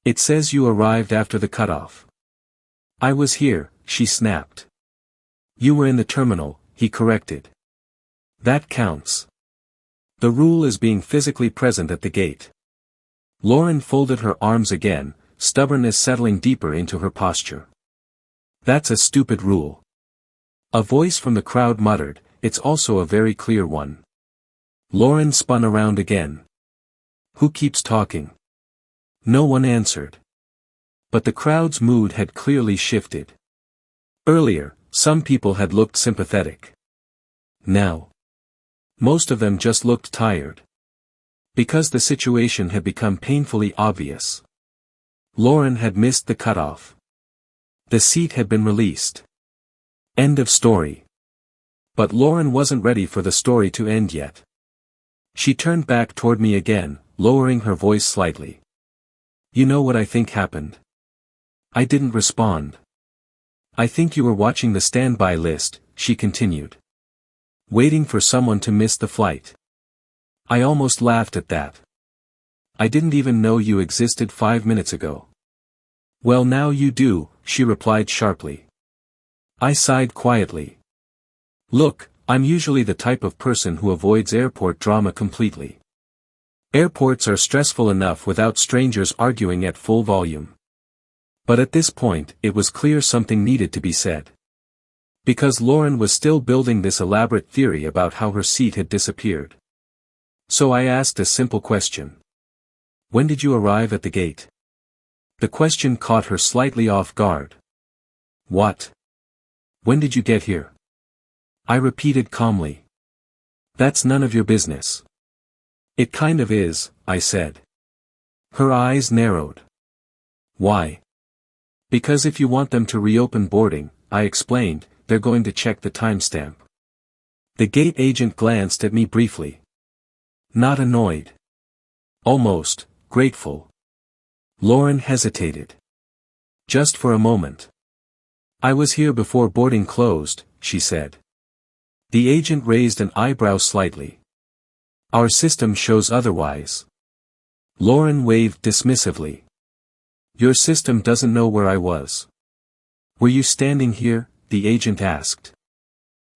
Speaker 1: It says you arrived after the cutoff. I was here, she snapped. You were in the terminal, he corrected. That counts. The rule is being physically present at the gate. Lauren folded her arms again, stubbornness settling deeper into her posture. That's a stupid rule. A voice from the crowd muttered, it's also a very clear one. Lauren spun around again. Who keeps talking? No one answered. But the crowd's mood had clearly shifted. Earlier, some people had looked sympathetic. Now, most of them just looked tired. Because the situation had become painfully obvious. Lauren had missed the cutoff. The seat had been released. End of story. But Lauren wasn't ready for the story to end yet. She turned back toward me again, lowering her voice slightly. You know what I think happened? I didn't respond. I think you were watching the standby list, she continued. Waiting for someone to miss the flight. I almost laughed at that. I didn't even know you existed 5 minutes ago. Well, now you do, she replied sharply. I sighed quietly. Look, I'm usually the type of person who avoids airport drama completely. Airports are stressful enough without strangers arguing at full volume. But at this point, it was clear something needed to be said. Because Lauren was still building this elaborate theory about how her seat had disappeared. So I asked a simple question. When did you arrive at the gate? The question caught her slightly off guard. What? When did you get here? I repeated calmly. That's none of your business. It kind of is, I said. Her eyes narrowed. Why? Because if you want them to reopen boarding, I explained, they're going to check the timestamp. The gate agent glanced at me briefly. Not annoyed. Almost, grateful. Lauren hesitated. Just for a moment. I was here before boarding closed, she said. The agent raised an eyebrow slightly. Our system shows otherwise. Lauren waved dismissively. Your system doesn't know where I was. Were you standing here? The agent asked.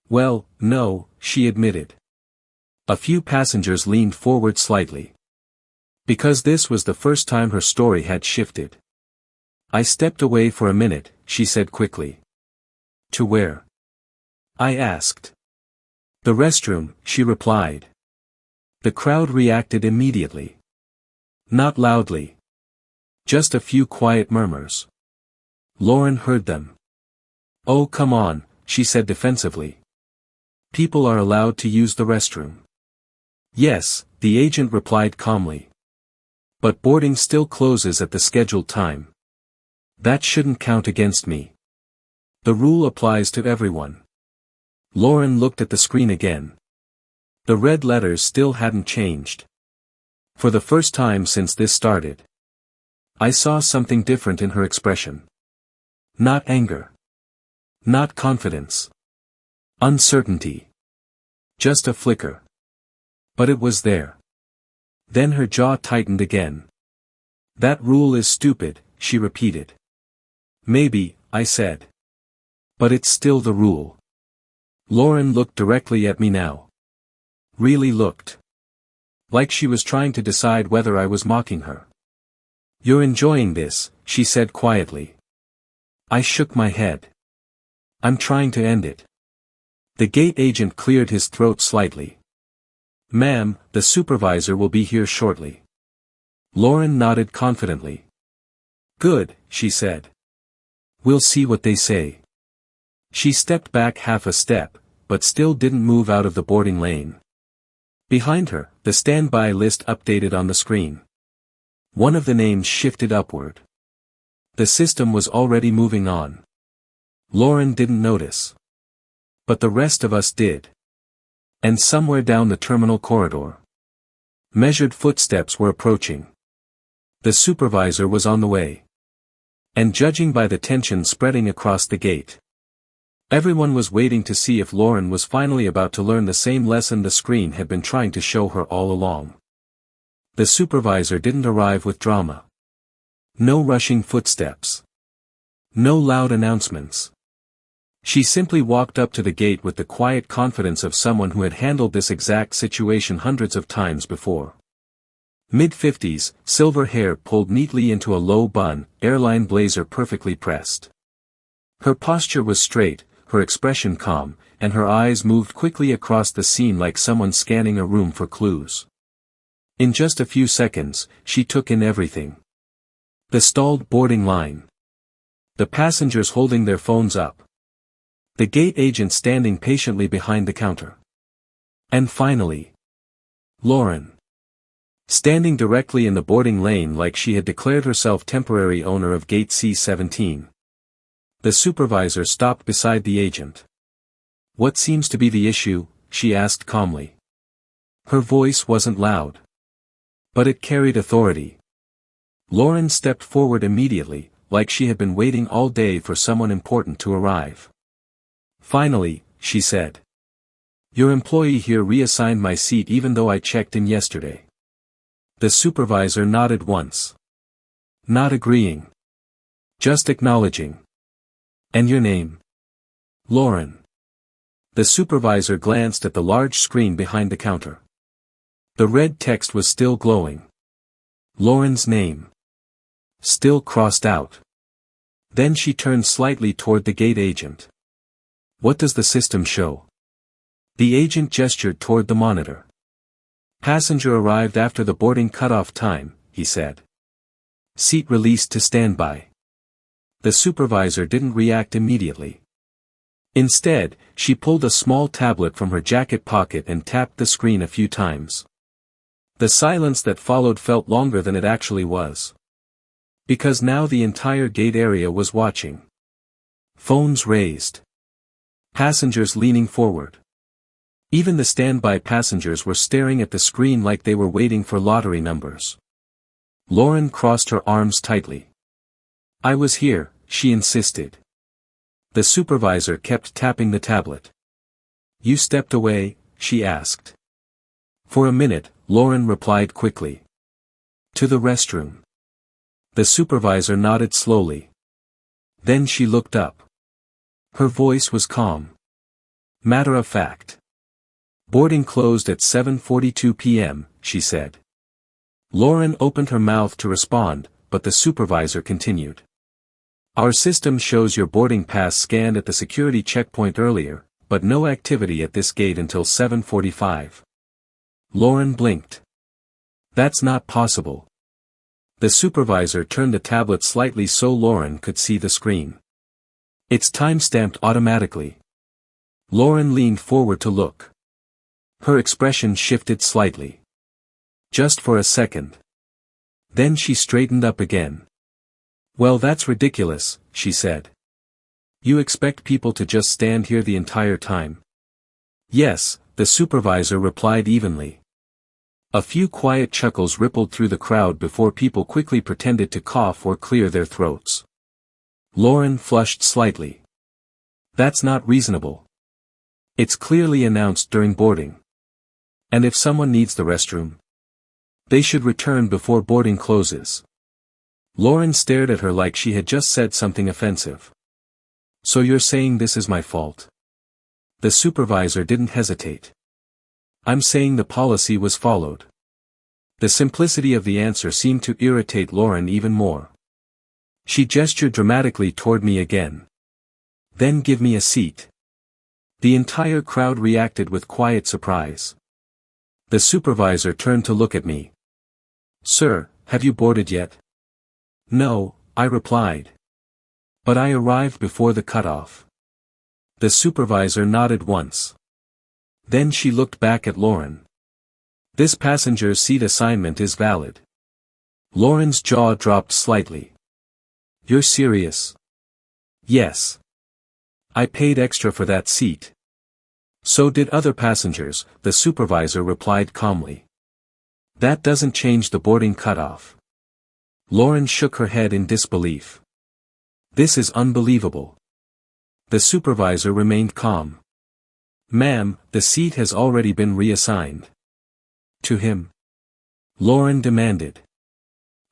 Speaker 1: Well, no, she admitted. A few passengers leaned forward slightly. Because this was the first time her story had shifted. I stepped away for a minute, she said quickly. To where? I asked. The restroom, she replied. The crowd reacted immediately. Not loudly. Just a few quiet murmurs. Lauren heard them. Oh, come on, she said defensively. People are allowed to use the restroom. Yes, the agent replied calmly. But boarding still closes at the scheduled time. That shouldn't count against me. The rule applies to everyone. Lauren looked at the screen again. The red letters still hadn't changed. For the first time since this started. I saw something different in her expression. Not anger. Not confidence. Uncertainty. Just a flicker. But it was there. Then her jaw tightened again. That rule is stupid, she repeated. Maybe, I said. But it's still the rule. Lauren looked directly at me now. Really looked. Like she was trying to decide whether I was mocking her. You're enjoying this, she said quietly. I shook my head. I'm trying to end it. The gate agent cleared his throat slightly. Ma'am, the supervisor will be here shortly. Lauren nodded confidently. Good, she said. We'll see what they say. She stepped back half a step, but still didn't move out of the boarding lane. Behind her, the standby list updated on the screen. One of the names shifted upward. The system was already moving on. Lauren didn't notice. But the rest of us did. And somewhere down the terminal corridor, measured footsteps were approaching. The supervisor was on the way. And judging by the tension spreading across the gate, everyone was waiting to see if Lauren was finally about to learn the same lesson the screen had been trying to show her all along. The supervisor didn't arrive with drama. No rushing footsteps. No loud announcements. She simply walked up to the gate with the quiet confidence of someone who had handled this exact situation hundreds of times before. Mid-50s, silver hair pulled neatly into a low bun, airline blazer perfectly pressed. Her posture was straight, her expression calm, and her eyes moved quickly across the scene like someone scanning a room for clues. In just a few seconds, she took in everything. The stalled boarding line. The passengers holding their phones up. The gate agent standing patiently behind the counter. And finally, Lauren. Standing directly in the boarding lane like she had declared herself temporary owner of gate C-17. The supervisor stopped beside the agent. "What seems to be the issue?" she asked calmly. Her voice wasn't loud. But it carried authority. Lauren stepped forward immediately, like she had been waiting all day for someone important to arrive. "Finally," she said. "Your employee here reassigned my seat even though I checked in yesterday." The supervisor nodded once. Not agreeing. Just acknowledging. "And your name?" "Lauren." The supervisor glanced at the large screen behind the counter. The red text was still glowing. Lauren's name. Still crossed out. Then she turned slightly toward the gate agent. "What does the system show?" The agent gestured toward the monitor. "Passenger arrived after the boarding cutoff time," he said. "Seat released to standby." The supervisor didn't react immediately. Instead, she pulled a small tablet from her jacket pocket and tapped the screen a few times. The silence that followed felt longer than it actually was. Because now the entire gate area was watching. Phones raised. Passengers leaning forward. Even the standby passengers were staring at the screen like they were waiting for lottery numbers. Lauren crossed her arms tightly. "I was here," she insisted. The supervisor kept tapping the tablet. "You stepped away?" she asked. "For a minute," Lauren replied quickly. "To the restroom." The supervisor nodded slowly. Then she looked up. Her voice was calm. Matter of fact. "Boarding closed at 7:42 p.m., she said. Lauren opened her mouth to respond, but the supervisor continued. "Our system shows your boarding pass scanned at the security checkpoint earlier, but no activity at this gate until 7:45. Lauren blinked. "That's not possible." The supervisor turned the tablet slightly so Lauren could see the screen. "It's time-stamped automatically." Lauren leaned forward to look. Her expression shifted slightly. Just for a second. Then she straightened up again. "Well, that's ridiculous," she said. "You expect people to just stand here the entire time?" "Yes," the supervisor replied evenly. A few quiet chuckles rippled through the crowd before people quickly pretended to cough or clear their throats. Lauren flushed slightly. "That's not reasonable. It's clearly announced during boarding. And if someone needs the restroom, they should return before boarding closes." Lauren stared at her like she had just said something offensive. "So you're saying this is my fault?" The supervisor didn't hesitate. "I'm saying the policy was followed." The simplicity of the answer seemed to irritate Lauren even more. She gestured dramatically toward me again. "Then give me a seat." The entire crowd reacted with quiet surprise. The supervisor turned to look at me. "Sir, have you boarded yet?" "No," I replied. "But I arrived before the cutoff." The supervisor nodded once. Then she looked back at Lauren. This passenger's seat assignment is valid. Lauren's jaw dropped slightly. You're serious? Yes. I paid extra for that seat. So did other passengers, the supervisor replied calmly. That doesn't change the boarding cutoff. Lauren shook her head in disbelief. This is unbelievable. The supervisor remained calm. Ma'am, the seat has already been reassigned. To him? Lauren demanded.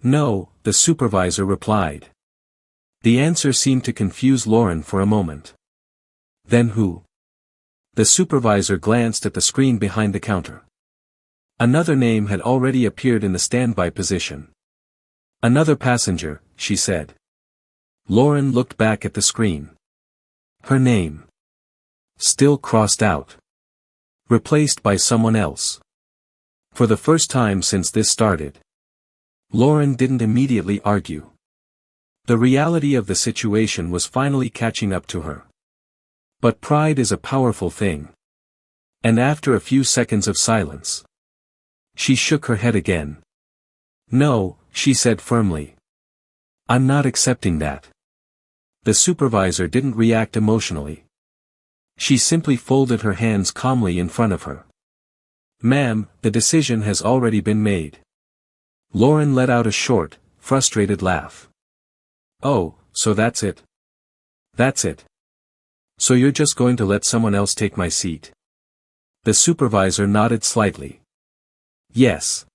Speaker 1: No, the supervisor replied. The answer seemed to confuse Lauren for a moment. Then who? The supervisor glanced at the screen behind the counter. Another name had already appeared in the standby position. Another passenger, she said. Lauren looked back at the screen. Her name. Still crossed out. Replaced by someone else. For the first time since this started. Lauren didn't immediately argue. The reality of the situation was finally catching up to her. But pride is a powerful thing. And after a few seconds of silence, she shook her head again. No, she said firmly. I'm not accepting that. The supervisor didn't react emotionally. She simply folded her hands calmly in front of her. Ma'am, the decision has already been made. Lauren let out a short, frustrated laugh. Oh, so that's it? That's it. So you're just going to let someone else take my seat? The supervisor nodded slightly. Yes.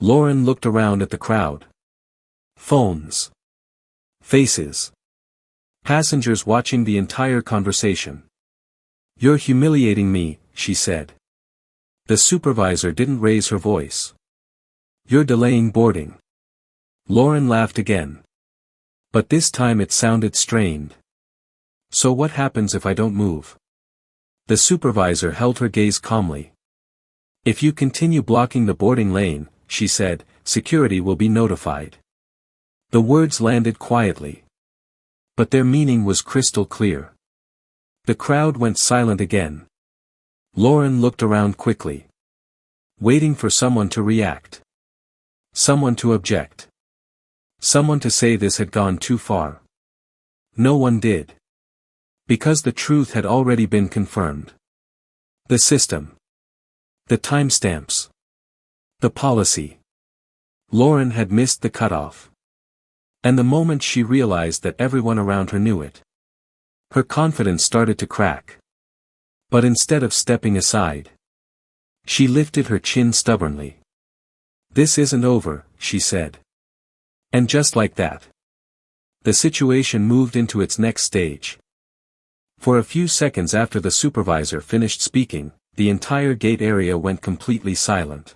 Speaker 1: Lauren looked around at the crowd. Phones. Faces. Passengers watching the entire conversation. You're humiliating me, she said. The supervisor didn't raise her voice. You're delaying boarding. Lauren laughed again. But this time it sounded strained. So what happens if I don't move? The supervisor held her gaze calmly. If you continue blocking the boarding lane, she said, security will be notified. The words landed quietly. But their meaning was crystal clear. The crowd went silent again. Lauren looked around quickly. Waiting for someone to react. Someone to object. Someone to say this had gone too far. No one did. Because the truth had already been confirmed. The system. The timestamps. The policy. Lauren had missed the cutoff. And the moment she realized that everyone around her knew it, her confidence started to crack. But instead of stepping aside, she lifted her chin stubbornly. This isn't over, she said. And just like that, the situation moved into its next stage. For a few seconds after the supervisor finished speaking, the entire gate area went completely silent.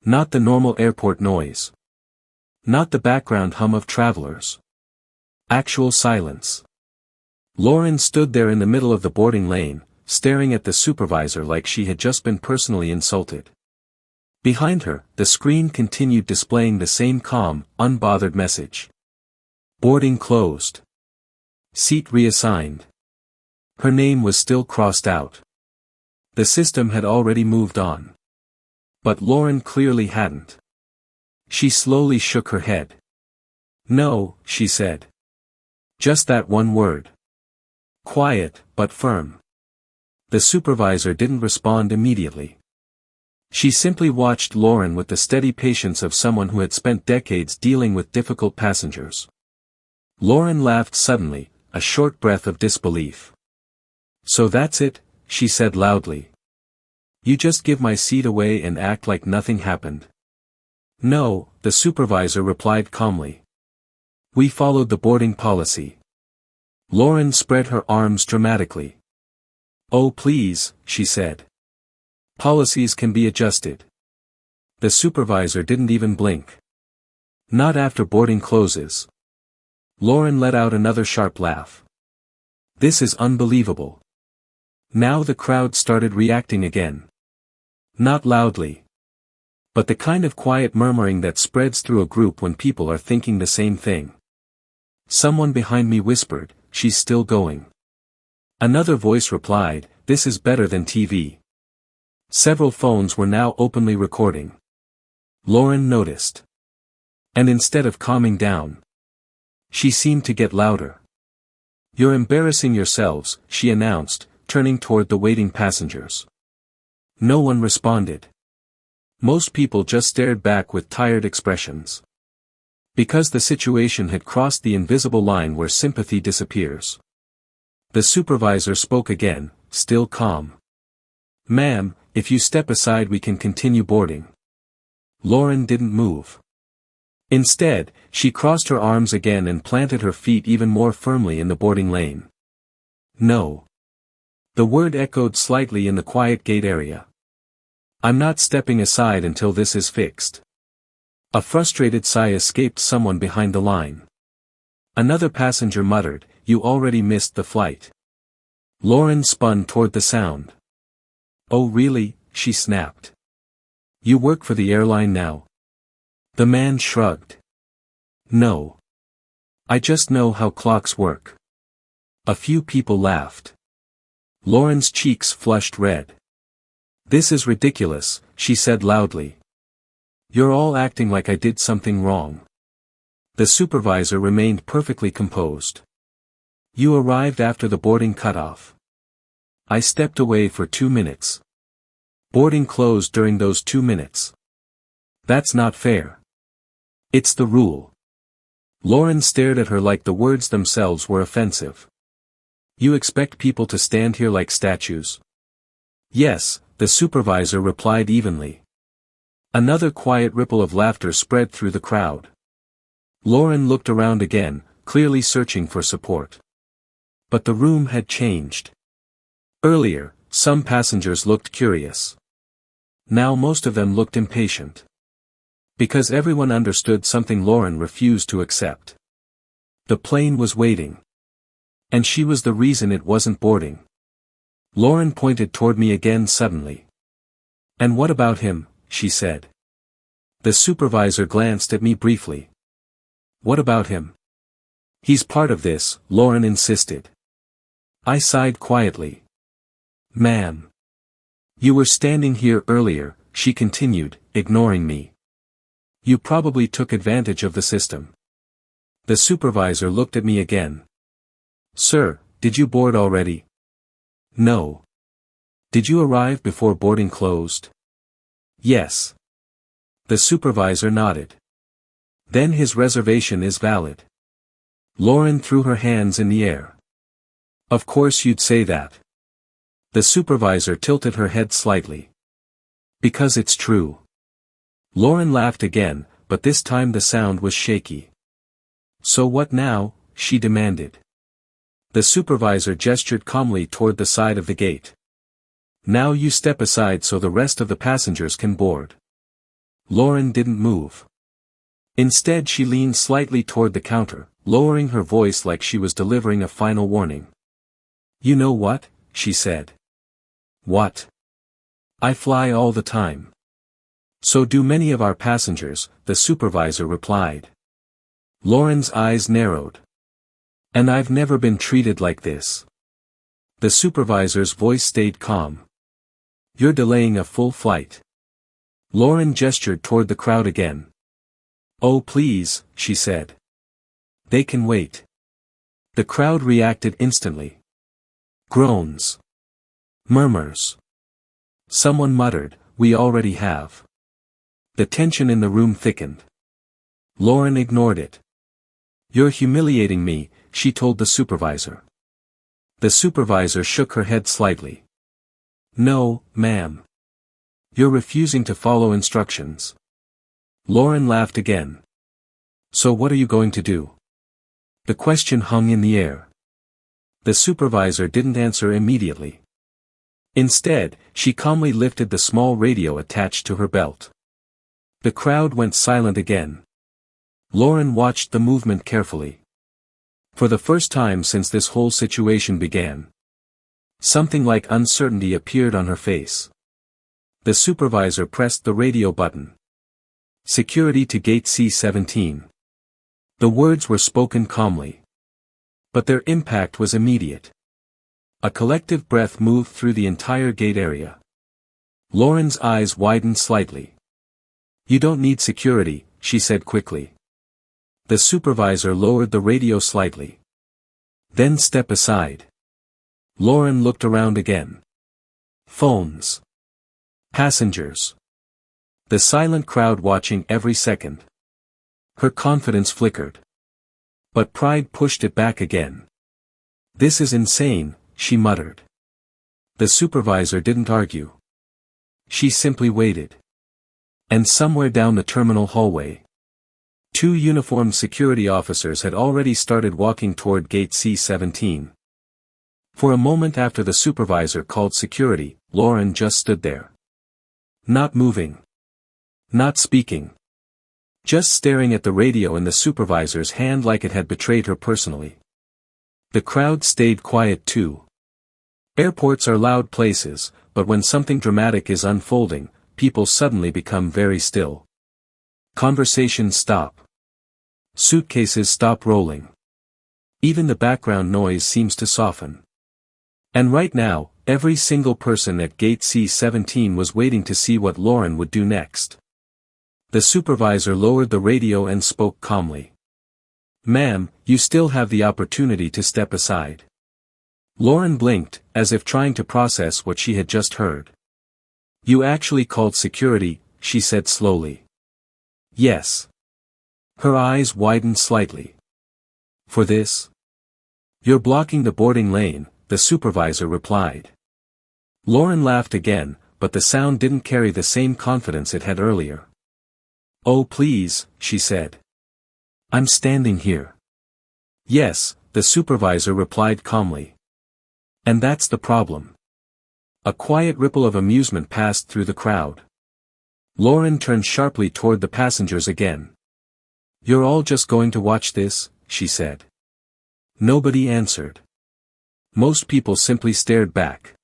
Speaker 1: Not the normal airport noise. Not the background hum of travelers. Actual silence. Lauren stood there in the middle of the boarding lane, staring at the supervisor like she had just been personally insulted. Behind her, the screen continued displaying the same calm, unbothered message. Boarding closed. Seat reassigned. Her name was still crossed out. The system had already moved on. But Lauren clearly hadn't. She slowly shook her head. No, she said. Just that one word. Quiet, but firm. The supervisor didn't respond immediately. She simply watched Lauren with the steady patience of someone who had spent decades dealing with difficult passengers. Lauren laughed suddenly, a short breath of disbelief. So that's it, she said loudly. You just give my seat away and act like nothing happened. No, the supervisor replied calmly. We followed the boarding policy. Lauren spread her arms dramatically. Oh please, she said. Policies can be adjusted. The supervisor didn't even blink. Not after boarding closes. Lauren let out another sharp laugh. This is unbelievable. Now the crowd started reacting again. Not loudly. But the kind of quiet murmuring that spreads through a group when people are thinking the same thing. Someone behind me whispered, she's still going. Another voice replied, "This is better than TV." Several phones were now openly recording. Lauren noticed. And instead of calming down, she seemed to get louder. "You're embarrassing yourselves," she announced, turning toward the waiting passengers. No one responded. Most people just stared back with tired expressions. Because the situation had crossed the invisible line where sympathy disappears. The supervisor spoke again, still calm. "Ma'am, if you step aside we can continue boarding." Lauren didn't move. Instead, she crossed her arms again and planted her feet even more firmly in the boarding lane. "No." The word echoed slightly in the quiet gate area. "I'm not stepping aside until this is fixed." A frustrated sigh escaped someone behind the line. Another passenger muttered, "You already missed the flight." Lauren spun toward the sound. "Oh really?" she snapped. "You work for the airline now?" The man shrugged. "No. I just know how clocks work." A few people laughed. Lauren's cheeks flushed red. "This is ridiculous," she said loudly. "You're all acting like I did something wrong." The supervisor remained perfectly composed. "You arrived after the boarding cutoff. I stepped away for 2 minutes. Boarding closed during those 2 minutes. That's not fair. It's the rule." Lauren stared at her like the words themselves were offensive. "You expect people to stand here like statues?" "Yes," the supervisor replied evenly. Another quiet ripple of laughter spread through the crowd. Lauren looked around again, clearly searching for support. But the room had changed. Earlier, some passengers looked curious. Now most of them looked impatient. Because everyone understood something Lauren refused to accept. The plane was waiting. And she was the reason it wasn't boarding. Lauren pointed toward me again suddenly. "And what about him?" she said. The supervisor glanced at me briefly. "What about him?" "He's part of this," Lauren insisted. I sighed quietly. "Ma'am. You were standing here earlier," she continued, ignoring me. "You probably took advantage of the system." The supervisor looked at me again. "Sir, did you board already?" "No." "Did you arrive before boarding closed?" "Yes." The supervisor nodded. "Then his reservation is valid." Lauren threw her hands in the air. "Of course you'd say that." The supervisor tilted her head slightly. "Because it's true." Lauren laughed again, but this time the sound was shaky. "So what now?" she demanded. The supervisor gestured calmly toward the side of the gate. "Now you step aside so the rest of the passengers can board." Lauren didn't move. Instead she leaned slightly toward the counter, lowering her voice like she was delivering a final warning. "You know what?" she said. "What?" "I fly all the time." "So do many of our passengers," the supervisor replied. Lauren's eyes narrowed. "And I've never been treated like this." The supervisor's voice stayed calm. "You're delaying a full flight." Lauren gestured toward the crowd again. "Oh please," she said. "They can wait." The crowd reacted instantly. Groans. Murmurs. Someone muttered, "We already have." The tension in the room thickened. Lauren ignored it. "You're humiliating me," she told the supervisor. The supervisor shook her head slightly. "No, ma'am. You're refusing to follow instructions." Lauren laughed again. "So what are you going to do?" The question hung in the air. The supervisor didn't answer immediately. Instead, she calmly lifted the small radio attached to her belt. The crowd went silent again. Lauren watched the movement carefully. For the first time since this whole situation began, something like uncertainty appeared on her face. The supervisor pressed the radio button. "Security to gate C-17. The words were spoken calmly. But their impact was immediate. A collective breath moved through the entire gate area. Lauren's eyes widened slightly. "You don't need security," she said quickly. The supervisor lowered the radio slightly. "Then step aside." Lauren looked around again. Phones. Passengers. The silent crowd watching every second. Her confidence flickered. But pride pushed it back again. "This is insane," she muttered. The supervisor didn't argue. She simply waited. And somewhere down the terminal hallway, 2 uniformed security officers had already started walking toward gate C-17. For a moment after the supervisor called security, Lauren just stood there. Not moving. Not speaking. Just staring at the radio in the supervisor's hand like it had betrayed her personally. The crowd stayed quiet too. Airports are loud places, but when something dramatic is unfolding, people suddenly become very still. Conversations stop. Suitcases stop rolling. Even the background noise seems to soften. And right now, every single person at gate C-17 was waiting to see what Lauren would do next. The supervisor lowered the radio and spoke calmly. "Ma'am, you still have the opportunity to step aside." Lauren blinked, as if trying to process what she had just heard. "You actually called security," she said slowly. "Yes." Her eyes widened slightly. "For this?" "You're blocking the boarding lane," the supervisor replied. Lauren laughed again, but the sound didn't carry the same confidence it had earlier. "Oh please," she said. "I'm standing here." "Yes," the supervisor replied calmly. "And that's the problem." A quiet ripple of amusement passed through the crowd. Lauren turned sharply toward the passengers again. "You're all just going to watch this?" she said. Nobody answered. Most people simply stared back.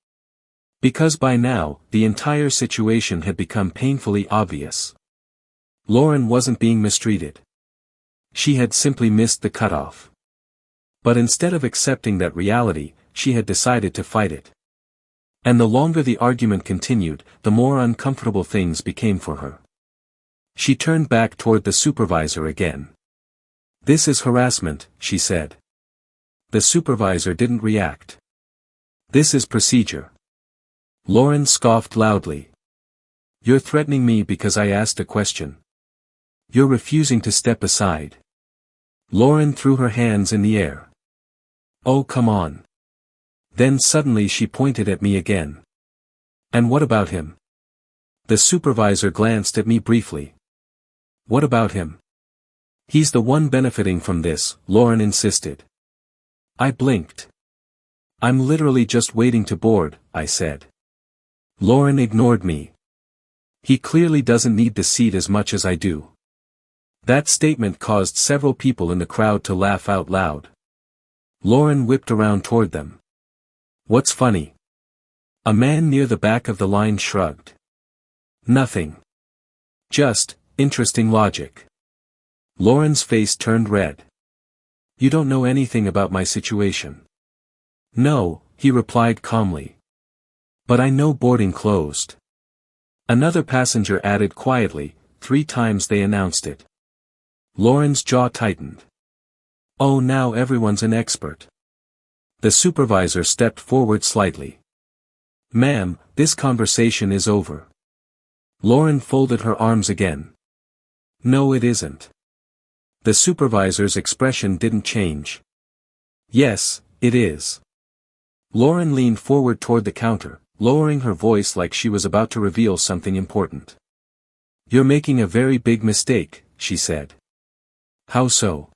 Speaker 1: Because by now, the entire situation had become painfully obvious. Lauren wasn't being mistreated. She had simply missed the cutoff. But instead of accepting that reality, she had decided to fight it. And the longer the argument continued, the more uncomfortable things became for her. She turned back toward the supervisor again. "This is harassment," she said. The supervisor didn't react. "This is procedure." Lauren scoffed loudly. "You're threatening me because I asked a question. You're refusing to step aside." Lauren threw her hands in the air. "Oh come on." Then suddenly she pointed at me again. "And what about him?" The supervisor glanced at me briefly. "What about him?" "He's the one benefiting from this," Lauren insisted. I blinked. "I'm literally just waiting to board," I said. Lauren ignored me. "He clearly doesn't need the seat as much as I do." That statement caused several people in the crowd to laugh out loud. Lauren whipped around toward them. "What's funny?" A man near the back of the line shrugged. "Nothing. Just, interesting logic." Lauren's face turned red. "You don't know anything about my situation." "No," he replied calmly. "But I know boarding closed." Another passenger added quietly, 3 times they announced it. Lauren's jaw tightened. Oh, now everyone's an expert. The supervisor stepped forward slightly. "Ma'am, this conversation is over." Lauren folded her arms again. "No, it isn't." The supervisor's expression didn't change. "Yes, it is." Lauren leaned forward toward the counter, lowering her voice like she was about to reveal something important. "You're making a very big mistake," she said. "How so?"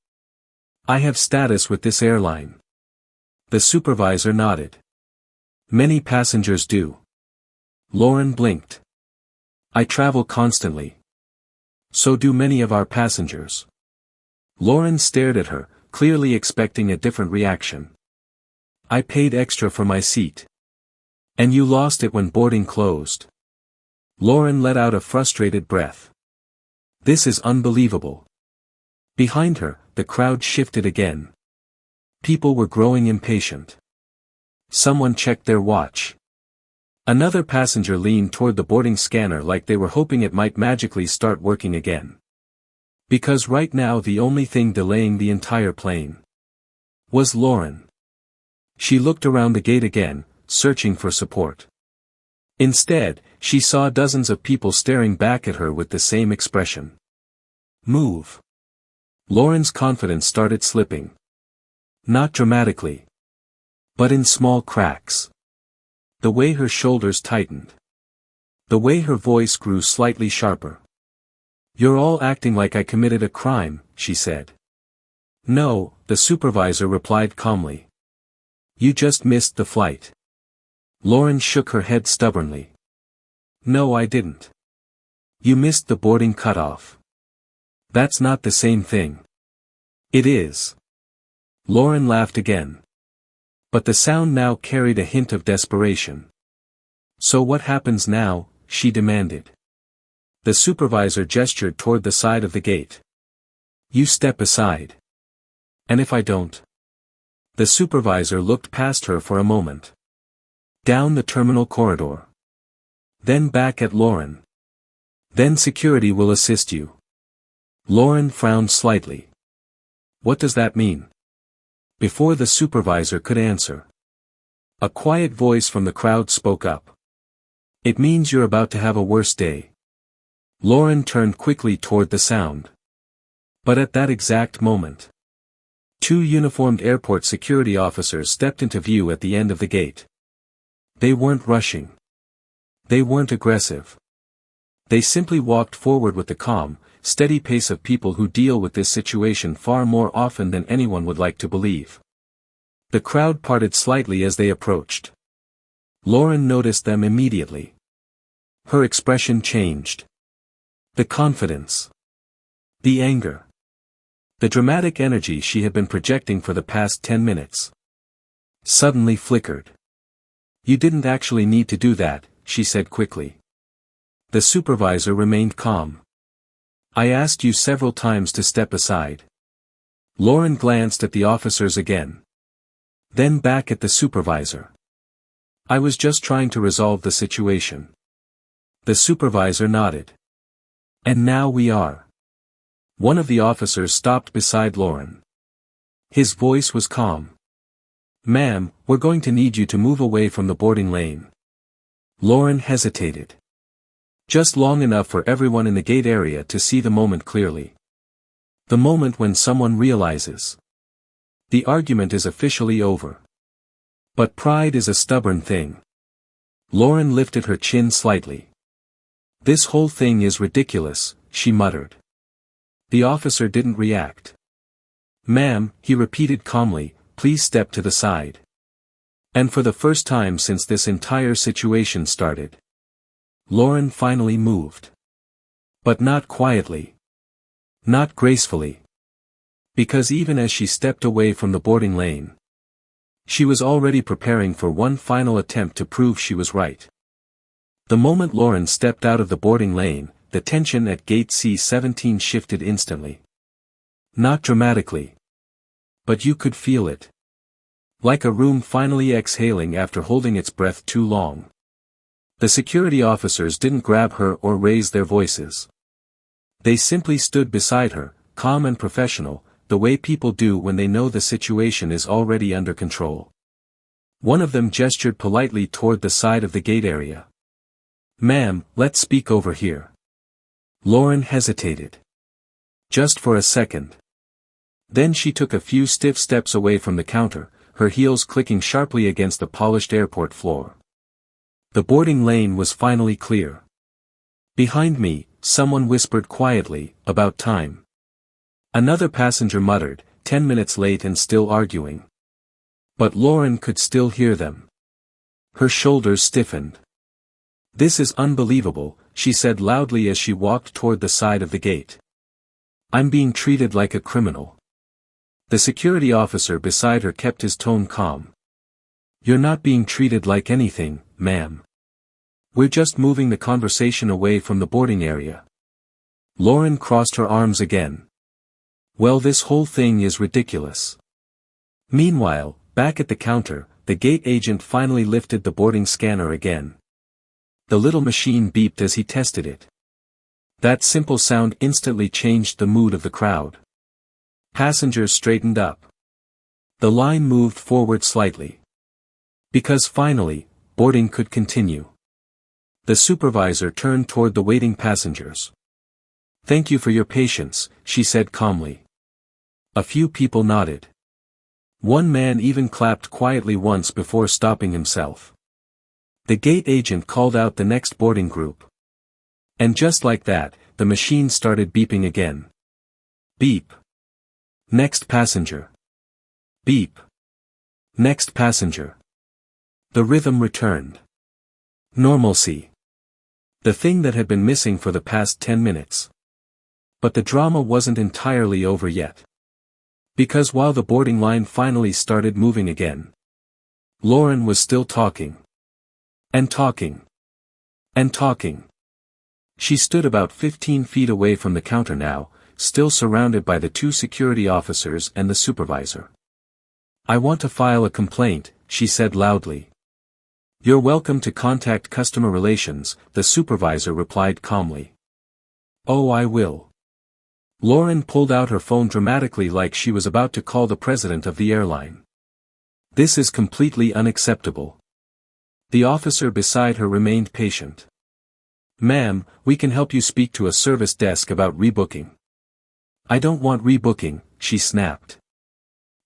Speaker 1: "I have status with this airline." The supervisor nodded. "Many passengers do." Lauren blinked. "I travel constantly. So do many of our passengers." Lauren stared at her, clearly expecting a different reaction. "I paid extra for my seat." "And you lost it when boarding closed." Lauren let out a frustrated breath. "This is unbelievable." Behind her, the crowd shifted again. People were growing impatient. Someone checked their watch. Another passenger leaned toward the boarding scanner like they were hoping it might magically start working again. Because right now the only thing delaying the entire plane was Lauren. She looked around the gate again, searching for support. Instead, she saw dozens of people staring back at her with the same expression. Move. Lauren's confidence started slipping. Not dramatically, but in small cracks. The way her shoulders tightened. The way her voice grew slightly sharper. "You're all acting like I committed a crime," she said. "No," the supervisor replied calmly. "You just missed the flight." Lauren shook her head stubbornly. "No, I didn't. You missed the boarding cutoff." "That's not the same thing." "It is." Lauren laughed again. But the sound now carried a hint of desperation. "So what happens now?" she demanded. The supervisor gestured toward the side of the gate. "You step aside." "And if I don't?" The supervisor looked past her for a moment. "Down the terminal corridor. Then back at Lauren. Then security will assist you." Lauren frowned slightly. "What does that mean?" Before the supervisor could answer, a quiet voice from the crowd spoke up. "It means you're about to have a worse day." Lauren turned quickly toward the sound. But at that exact moment, two uniformed airport security officers stepped into view at the end of the gate. They weren't rushing. They weren't aggressive. They simply walked forward with the calm, steady pace of people who deal with this situation far more often than anyone would like to believe. The crowd parted slightly as they approached. Lauren noticed them immediately. Her expression changed. The confidence. The anger. The dramatic energy she had been projecting for the past 10 minutes. Suddenly flickered. "You didn't actually need to do that," she said quickly. The supervisor remained calm. "I asked you several times to step aside." Lauren glanced at the officers again. Then back at the supervisor. "I was just trying to resolve the situation." The supervisor nodded. "And now we are." One of the officers stopped beside Lauren. His voice was calm. "Ma'am, we're going to need you to move away from the boarding lane." Lauren hesitated. Just long enough for everyone in the gate area to see the moment clearly. The moment when someone realizes the argument is officially over. But pride is a stubborn thing. Lauren lifted her chin slightly. "This whole thing is ridiculous," she muttered. The officer didn't react. "Ma'am," he repeated calmly, "please step to the side." And for the first time since this entire situation started, Lauren finally moved. But not quietly. Not gracefully. Because even as she stepped away from the boarding lane, she was already preparing for one final attempt to prove she was right. The moment Lauren stepped out of the boarding lane, the tension at gate C-17 shifted instantly. Not dramatically. But you could feel it. Like a room finally exhaling after holding its breath too long. The security officers didn't grab her or raise their voices. They simply stood beside her, calm and professional, the way people do when they know the situation is already under control. One of them gestured politely toward the side of the gate area. "Ma'am, let's speak over here." Lauren hesitated. Just for a second. Then she took a few stiff steps away from the counter, her heels clicking sharply against the polished airport floor. The boarding lane was finally clear. "Behind me," someone whispered quietly, "about time." Another passenger muttered, 10 minutes late and still arguing. But Lauren could still hear them. Her shoulders stiffened. "This is unbelievable," she said loudly as she walked toward the side of the gate. "I'm being treated like a criminal." The security officer beside her kept his tone calm. "You're not being treated like anything, ma'am. We're just moving the conversation away from the boarding area." Lauren crossed her arms again. "Well, this whole thing is ridiculous." Meanwhile, back at the counter, the gate agent finally lifted the boarding scanner again. The little machine beeped as he tested it. That simple sound instantly changed the mood of the crowd. Passengers straightened up. The line moved forward slightly. Because finally, boarding could continue. The supervisor turned toward the waiting passengers. "Thank you for your patience," she said calmly. A few people nodded. One man even clapped quietly once before stopping himself. The gate agent called out the next boarding group. And just like that, the machine started beeping again. Beep. Next passenger. Beep. Next passenger. The rhythm returned. Normalcy. The thing that had been missing for the past 10 minutes. But the drama wasn't entirely over yet. Because while the boarding line finally started moving again, Lauren was still talking. And talking. And talking. She stood about 15 feet away from the counter now, still surrounded by the 2 security officers and the supervisor. "I want to file a complaint," she said loudly. "You're welcome to contact customer relations," the supervisor replied calmly. "Oh, I will." Lauren pulled out her phone dramatically like she was about to call the president of the airline. "This is completely unacceptable." The officer beside her remained patient. "Ma'am, we can help you speak to a service desk about rebooking." "I don't want rebooking," she snapped.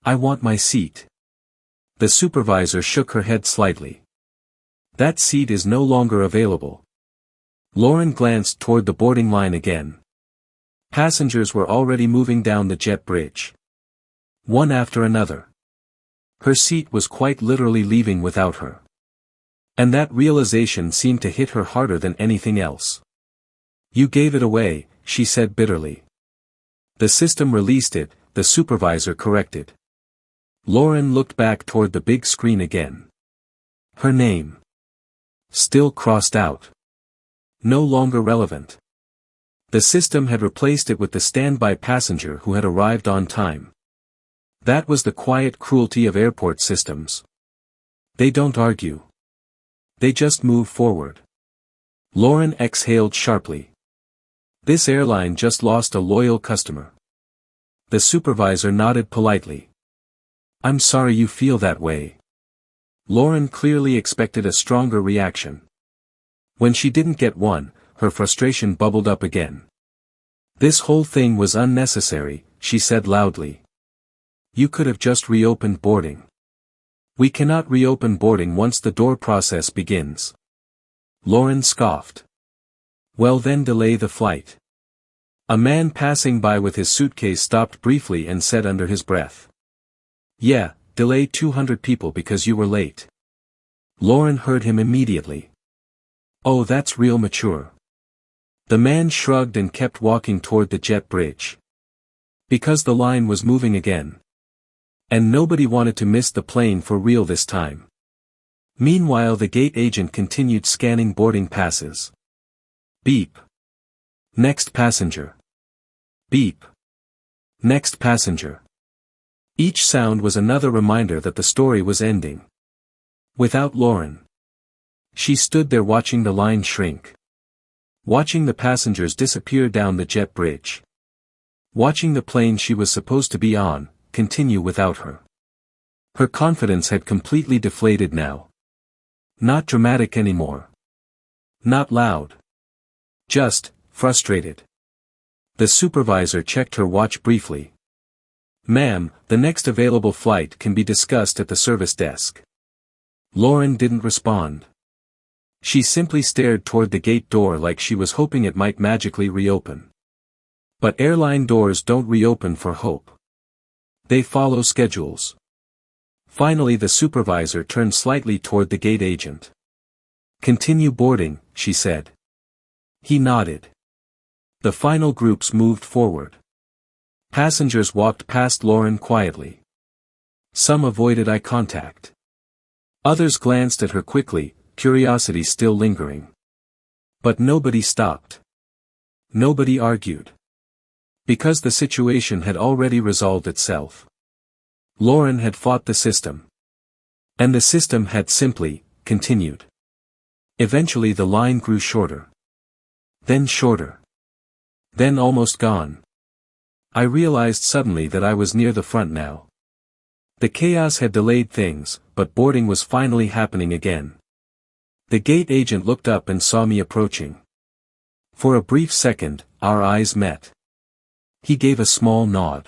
Speaker 1: "I want my seat." The supervisor shook her head slightly. "That seat is no longer available." Lauren glanced toward the boarding line again. Passengers were already moving down the jet bridge. One after another. Her seat was quite literally leaving without her. And that realization seemed to hit her harder than anything else. "You gave it away," she said bitterly. "The system released it," the supervisor corrected. Lauren looked back toward the big screen again. Her name. Still crossed out. No longer relevant. The system had replaced it with the standby passenger who had arrived on time. That was the quiet cruelty of airport systems. They don't argue. They just move forward. Lauren exhaled sharply. This airline just lost a loyal customer. The supervisor nodded politely. "I'm sorry you feel that way." Lauren clearly expected a stronger reaction. When she didn't get one, her frustration bubbled up again. "This whole thing was unnecessary," she said loudly. "You could have just reopened boarding." "We cannot reopen boarding once the door process begins." Lauren scoffed. "Well then delay the flight." A man passing by with his suitcase stopped briefly and said under his breath. "Yeah, delay 200 people because you were late." Lauren heard him immediately. "Oh, that's real mature." The man shrugged and kept walking toward the jet bridge. Because the line was moving again. And nobody wanted to miss the plane for real this time. Meanwhile the gate agent continued scanning boarding passes. Beep. Next passenger. Beep. Next passenger. Each sound was another reminder that the story was ending. Without Lauren. She stood there watching the line shrink. Watching the passengers disappear down the jet bridge. Watching the plane she was supposed to be on continue without her. Her confidence had completely deflated now. Not dramatic anymore. Not loud. Just frustrated. The supervisor checked her watch briefly. "Ma'am, the next available flight can be discussed at the service desk." Lauren didn't respond. She simply stared toward the gate door like she was hoping it might magically reopen. But airline doors don't reopen for hope. They follow schedules. Finally the supervisor turned slightly toward the gate agent. "Continue boarding," she said. He nodded. The final groups moved forward. Passengers walked past Lauren quietly. Some avoided eye contact. Others glanced at her quickly, curiosity still lingering. But nobody stopped. Nobody argued. Because the situation had already resolved itself. Lauren had fought the system. And the system had simply continued. Eventually the line grew shorter. Then shorter. Then almost gone. I realized suddenly that I was near the front now. The chaos had delayed things, but boarding was finally happening again. The gate agent looked up and saw me approaching. For a brief second, our eyes met. He gave a small nod.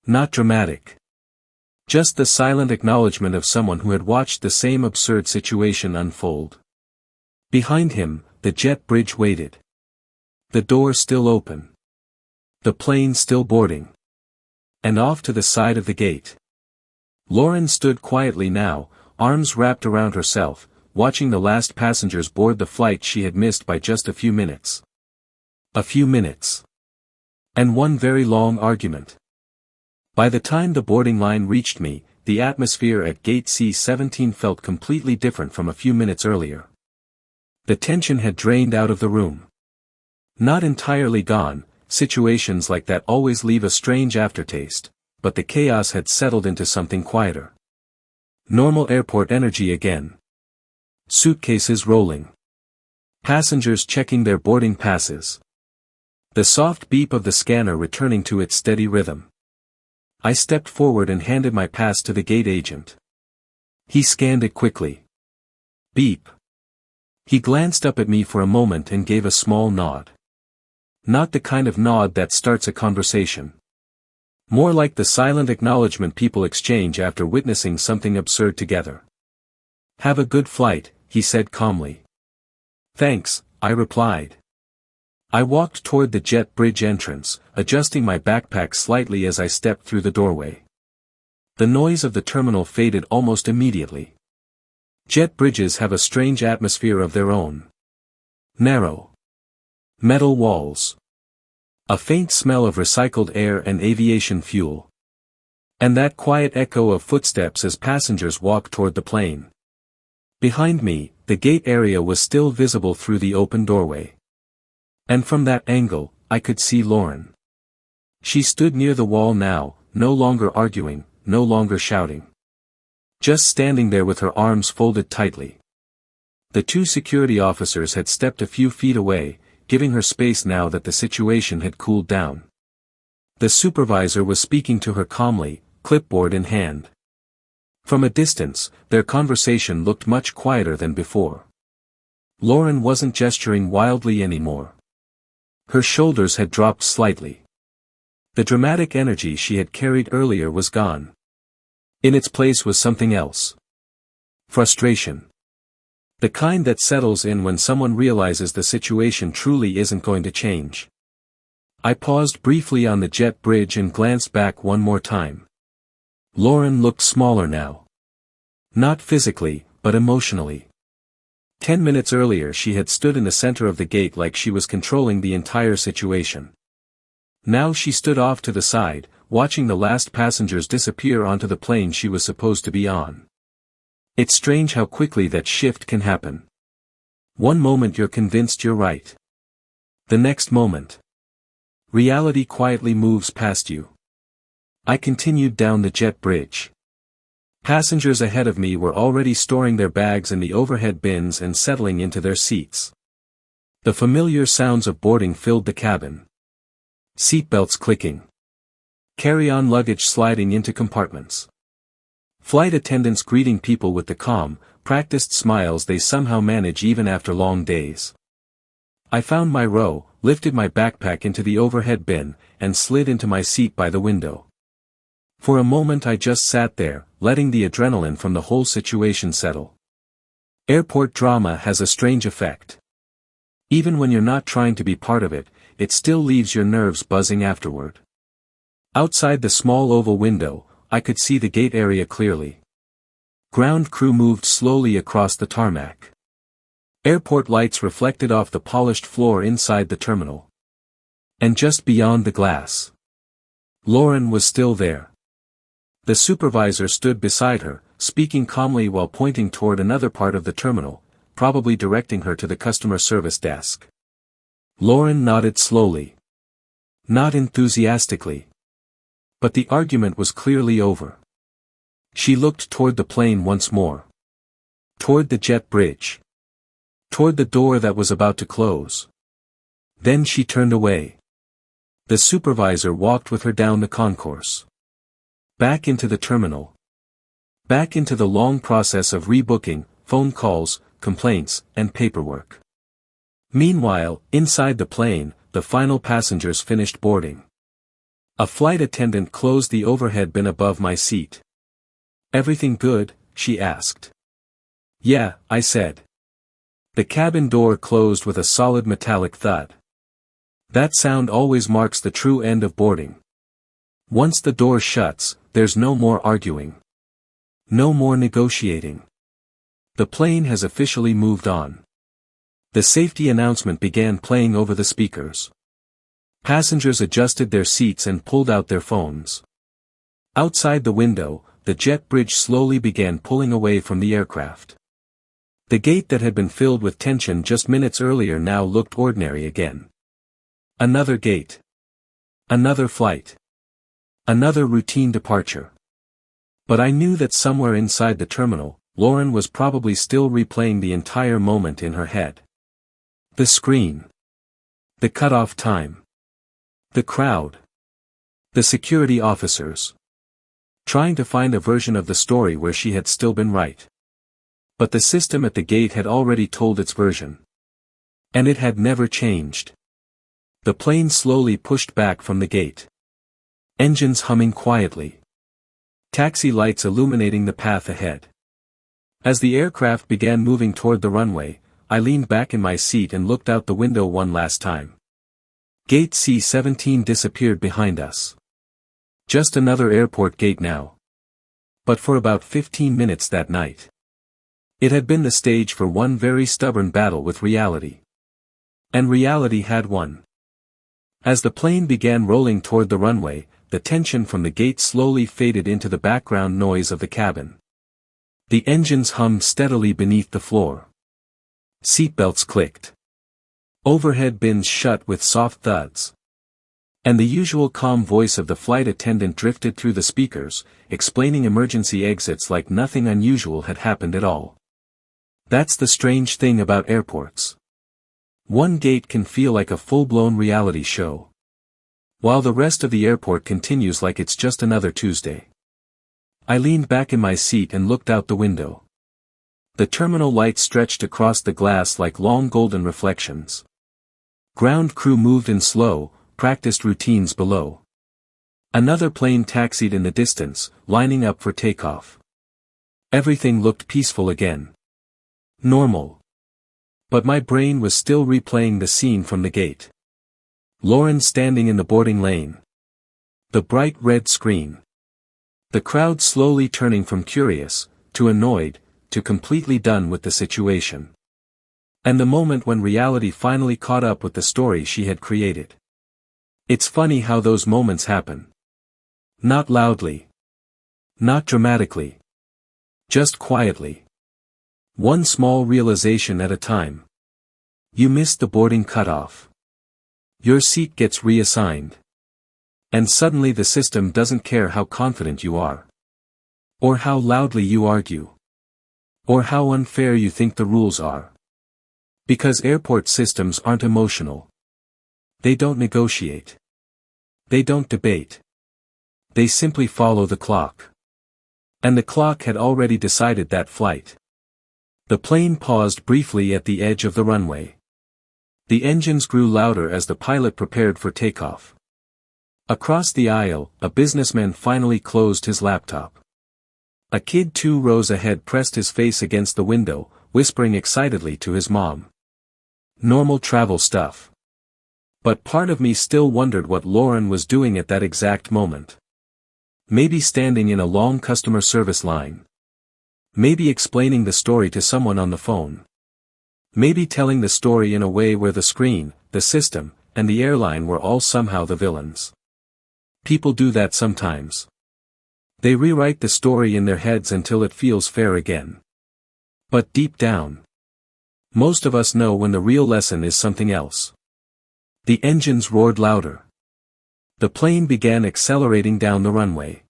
Speaker 1: Not dramatic. Just the silent acknowledgement of someone who had watched the same absurd situation unfold. Behind him, the jet bridge waited. The door still open. The plane still boarding. And off to the side of the gate. Lauren stood quietly now, arms wrapped around herself, watching the last passengers board the flight she had missed by just a few minutes. A few minutes. And one very long argument. By the time the boarding line reached me, the atmosphere at gate C-17 felt completely different from a few minutes earlier. The tension had drained out of the room. Not entirely gone, situations like that always leave a strange aftertaste, but the chaos had settled into something quieter. Normal airport energy again. Suitcases rolling. Passengers checking their boarding passes. The soft beep of the scanner returning to its steady rhythm. I stepped forward and handed my pass to the gate agent. He scanned it quickly. Beep. He glanced up at me for a moment and gave a small nod. Not the kind of nod that starts a conversation. More like the silent acknowledgement people exchange after witnessing something absurd together. Have a good flight, he said calmly. Thanks, I replied. I walked toward the jet bridge entrance, adjusting my backpack slightly as I stepped through the doorway. The noise of the terminal faded almost immediately. Jet bridges have a strange atmosphere of their own. Narrow. Metal walls. A faint smell of recycled air and aviation fuel. And that quiet echo of footsteps as passengers walk toward the plane. Behind me, the gate area was still visible through the open doorway. And from that angle, I could see Lauren. She stood near the wall now, no longer arguing, no longer shouting. Just standing there with her arms folded tightly. The two security officers had stepped a few feet away, giving her space now that the situation had cooled down. The supervisor was speaking to her calmly, clipboard in hand. From a distance, their conversation looked much quieter than before. Lauren wasn't gesturing wildly anymore. Her shoulders had dropped slightly. The dramatic energy she had carried earlier was gone. In its place was something else. Frustration. The kind that settles in when someone realizes the situation truly isn't going to change. I paused briefly on the jet bridge and glanced back one more time. Lauren looked smaller now. Not physically, but emotionally. 10 minutes earlier she had stood in the center of the gate like she was controlling the entire situation. Now she stood off to the side, watching the last passengers disappear onto the plane she was supposed to be on. It's strange how quickly that shift can happen. One moment you're convinced you're right. The next moment, reality quietly moves past you. I continued down the jet bridge. Passengers ahead of me were already storing their bags in the overhead bins and settling into their seats. The familiar sounds of boarding filled the cabin. Seatbelts clicking. Carry-on luggage sliding into compartments. Flight attendants greeting people with the calm, practiced smiles they somehow manage even after long days. I found my row, lifted my backpack into the overhead bin, and slid into my seat by the window. For a moment I just sat there, letting the adrenaline from the whole situation settle. Airport drama has a strange effect. Even when you're not trying to be part of it, it still leaves your nerves buzzing afterward. Outside the small oval window, I could see the gate area clearly. Ground crew moved slowly across the tarmac. Airport lights reflected off the polished floor inside the terminal. And just beyond the glass, Lauren was still there. The supervisor stood beside her, speaking calmly while pointing toward another part of the terminal, probably directing her to the customer service desk. Lauren nodded slowly. Not enthusiastically. But the argument was clearly over. She looked toward the plane once more. Toward the jet bridge. Toward the door that was about to close. Then she turned away. The supervisor walked with her down the concourse. Back into the terminal. Back into the long process of rebooking, phone calls, complaints, and paperwork. Meanwhile, inside the plane, the final passengers finished boarding. A flight attendant closed the overhead bin above my seat. "Everything good?" she asked. "Yeah," I said. The cabin door closed with a solid metallic thud. That sound always marks the true end of boarding. Once the door shuts, there's no more arguing. No more negotiating. The plane has officially moved on. The safety announcement began playing over the speakers. Passengers adjusted their seats and pulled out their phones. Outside the window, the jet bridge slowly began pulling away from the aircraft. The gate that had been filled with tension just minutes earlier now looked ordinary again. Another gate. Another flight. Another routine departure. But I knew that somewhere inside the terminal, Lauren was probably still replaying the entire moment in her head. The screen. The cutoff time. The crowd. The security officers. Trying to find a version of the story where she had still been right. But the system at the gate had already told its version. And it had never changed. The plane slowly pushed back from the gate. Engines humming quietly. Taxi lights illuminating the path ahead. As the aircraft began moving toward the runway, I leaned back in my seat and looked out the window one last time. Gate C-17 disappeared behind us. Just another airport gate now. But for about 15 minutes that night. It had been the stage for one very stubborn battle with reality. And reality had won. As the plane began rolling toward the runway, the tension from the gate slowly faded into the background noise of the cabin. The engines hummed steadily beneath the floor. Seatbelts clicked. Overhead bins shut with soft thuds. And the usual calm voice of the flight attendant drifted through the speakers, explaining emergency exits like nothing unusual had happened at all. That's the strange thing about airports. One gate can feel like a full-blown reality show. While the rest of the airport continues like it's just another Tuesday. I leaned back in my seat and looked out the window. The terminal lights stretched across the glass like long golden reflections. Ground crew moved in slow, practiced routines below. Another plane taxied in the distance, lining up for takeoff. Everything looked peaceful again. Normal. But my brain was still replaying the scene from the gate. Lauren standing in the boarding lane. The bright red screen. The crowd slowly turning from curious, to annoyed, to completely done with the situation. And the moment when reality finally caught up with the story she had created. It's funny how those moments happen. Not loudly. Not dramatically. Just quietly. One small realization at a time. You missed the boarding cutoff. Your seat gets reassigned. And suddenly the system doesn't care how confident you are. Or how loudly you argue. Or how unfair you think the rules are. Because airport systems aren't emotional. They don't negotiate. They don't debate. They simply follow the clock. And the clock had already decided that flight. The plane paused briefly at the edge of the runway. The engines grew louder as the pilot prepared for takeoff. Across the aisle, a businessman finally closed his laptop. A kid 2 rows ahead pressed his face against the window, whispering excitedly to his mom. Normal travel stuff. But part of me still wondered what Lauren was doing at that exact moment. Maybe standing in a long customer service line. Maybe explaining the story to someone on the phone. Maybe telling the story in a way where the screen, the system, and the airline were all somehow the villains. People do that sometimes. They rewrite the story in their heads until it feels fair again. But deep down, most of us know when the real lesson is something else. The engines roared louder. The plane began accelerating down the runway.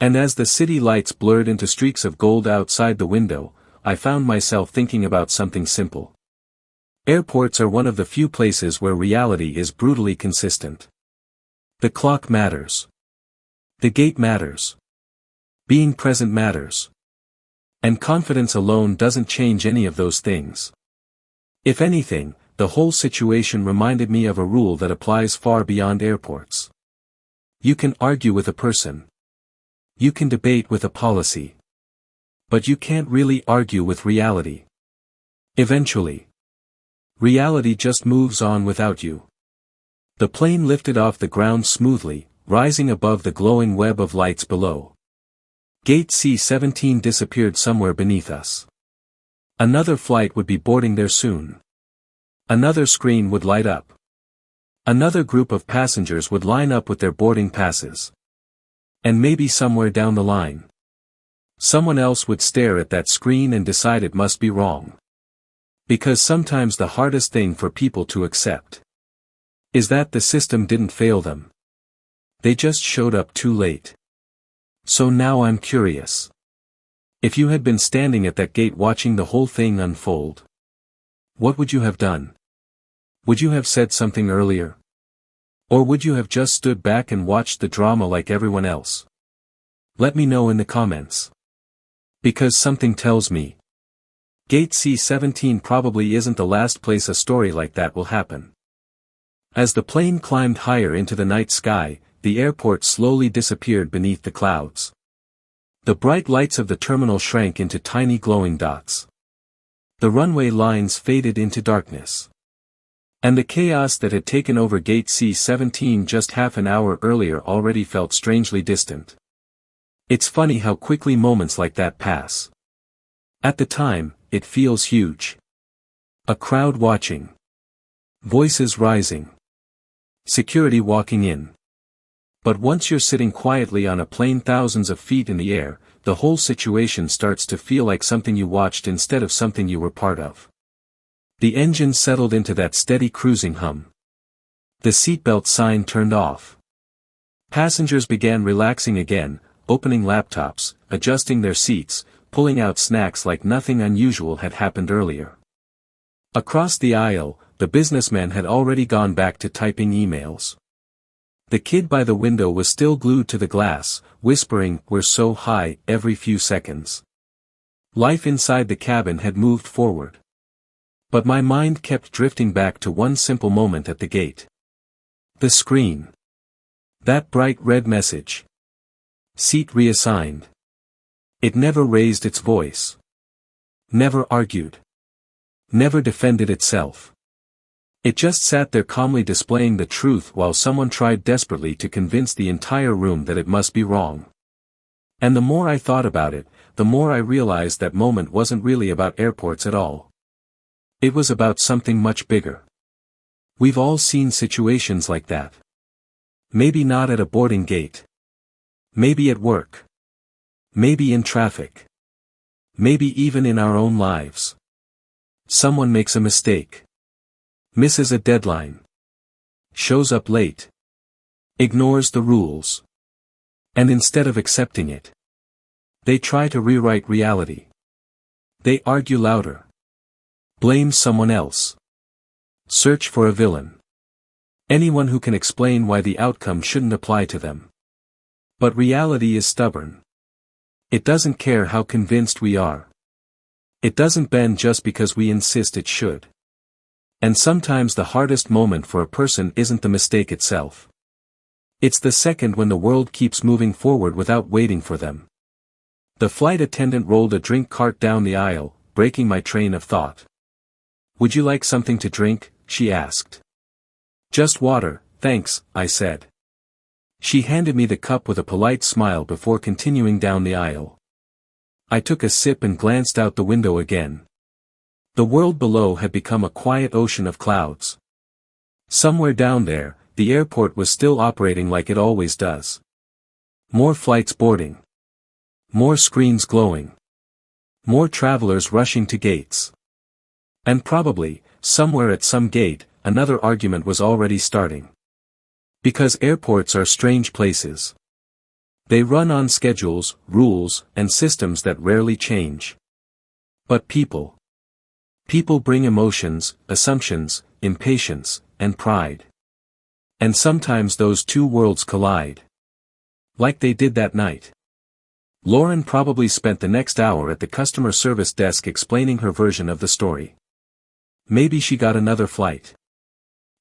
Speaker 1: And as the city lights blurred into streaks of gold outside the window, I found myself thinking about something simple. Airports are one of the few places where reality is brutally consistent. The clock matters. The gate matters. Being present matters. And confidence alone doesn't change any of those things. If anything, the whole situation reminded me of a rule that applies far beyond airports. You can argue with a person. You can debate with a policy. But you can't really argue with reality. Eventually, reality just moves on without you. The plane lifted off the ground smoothly, rising above the glowing web of lights below. Gate C-17 disappeared somewhere beneath us. Another flight would be boarding there soon. Another screen would light up. Another group of passengers would line up with their boarding passes. And maybe somewhere down the line, someone else would stare at that screen and decide it must be wrong. Because sometimes the hardest thing for people to accept is that the system didn't fail them. They just showed up too late. So now I'm curious. If you had been standing at that gate watching the whole thing unfold, what would you have done? Would you have said something earlier? Or would you have just stood back and watched the drama like everyone else? Let me know in the comments. Because something tells me Gate C-17 probably isn't the last place a story like that will happen. As the plane climbed higher into the night sky, the airport slowly disappeared beneath the clouds. The bright lights of the terminal shrank into tiny glowing dots. The runway lines faded into darkness. And the chaos that had taken over Gate C-17 just half an hour earlier already felt strangely distant. It's funny how quickly moments like that pass. At the time, it feels huge. A crowd watching. Voices rising. Security walking in. But once you're sitting quietly on a plane thousands of feet in the air, the whole situation starts to feel like something you watched instead of something you were part of. The engine settled into that steady cruising hum. The seatbelt sign turned off. Passengers began relaxing again, opening laptops, adjusting their seats, pulling out snacks like nothing unusual had happened earlier. Across the aisle, the businessman had already gone back to typing emails. The kid by the window was still glued to the glass, whispering, "We're so high," every few seconds. Life inside the cabin had moved forward. But my mind kept drifting back to one simple moment at the gate. The screen. That bright red message. Seat reassigned. It never raised its voice. Never argued. Never defended itself. It just sat there calmly displaying the truth while someone tried desperately to convince the entire room that it must be wrong. And the more I thought about it, the more I realized that moment wasn't really about airports at all. It was about something much bigger. We've all seen situations like that. Maybe not at a boarding gate. Maybe at work. Maybe in traffic. Maybe even in our own lives. Someone makes a mistake. Misses a deadline. Shows up late. Ignores the rules. And instead of accepting it, they try to rewrite reality. They argue louder. Blame someone else. Search for a villain. Anyone who can explain why the outcome shouldn't apply to them. But reality is stubborn. It doesn't care how convinced we are. It doesn't bend just because we insist it should. And sometimes the hardest moment for a person isn't the mistake itself. It's the second when the world keeps moving forward without waiting for them. The flight attendant rolled a drink cart down the aisle, breaking my train of thought. "Would you like something to drink?" she asked. "Just water, thanks," I said. She handed me the cup with a polite smile before continuing down the aisle. I took a sip and glanced out the window again. The world below had become a quiet ocean of clouds. Somewhere down there, the airport was still operating like it always does. More flights boarding. More screens glowing. More travelers rushing to gates. And probably, somewhere at some gate, another argument was already starting. Because airports are strange places. They run on schedules, rules, and systems that rarely change. But people. People bring emotions, assumptions, impatience, and pride. And sometimes those two worlds collide. Like they did that night. Lauren probably spent the next hour at the customer service desk explaining her version of the story. Maybe she got another flight.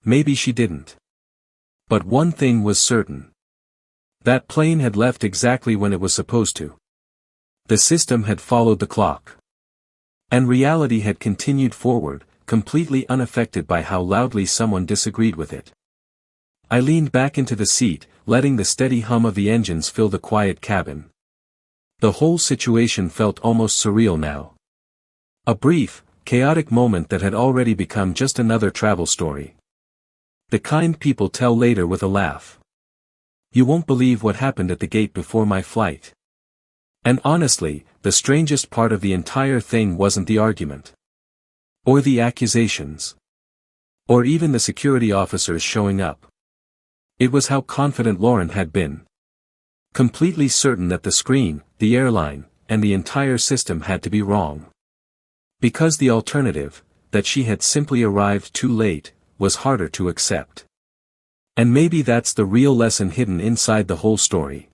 Speaker 1: Maybe she didn't. But one thing was certain. That plane had left exactly when it was supposed to. The system had followed the clock. And reality had continued forward, completely unaffected by how loudly someone disagreed with it. I leaned back into the seat, letting the steady hum of the engines fill the quiet cabin. The whole situation felt almost surreal now. A brief, chaotic moment that had already become just another travel story. The kind people tell later with a laugh. You won't believe what happened at the gate before my flight. And honestly, the strangest part of the entire thing wasn't the argument. Or the accusations. Or even the security officers showing up. It was how confident Lauren had been. Completely certain that the screen, the airline, and the entire system had to be wrong. Because the alternative, that she had simply arrived too late, was harder to accept. And maybe that's the real lesson hidden inside the whole story.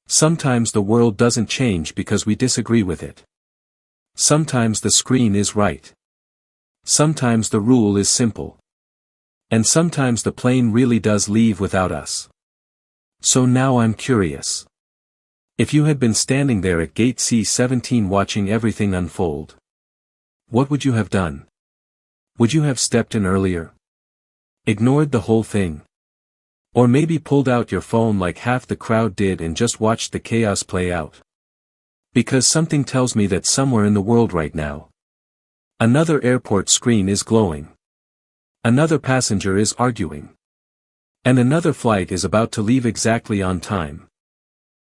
Speaker 1: Sometimes the world doesn't change because we disagree with it. Sometimes the screen is right. Sometimes the rule is simple. And sometimes the plane really does leave without us. So now I'm curious. If you had been standing there at gate C-17 watching everything unfold, what would you have done? Would you have stepped in earlier? Ignored the whole thing? Or maybe pulled out your phone like half the crowd did and just watched the chaos play out? Because something tells me that somewhere in the world right now, another airport screen is glowing. Another passenger is arguing. And another flight is about to leave exactly on time.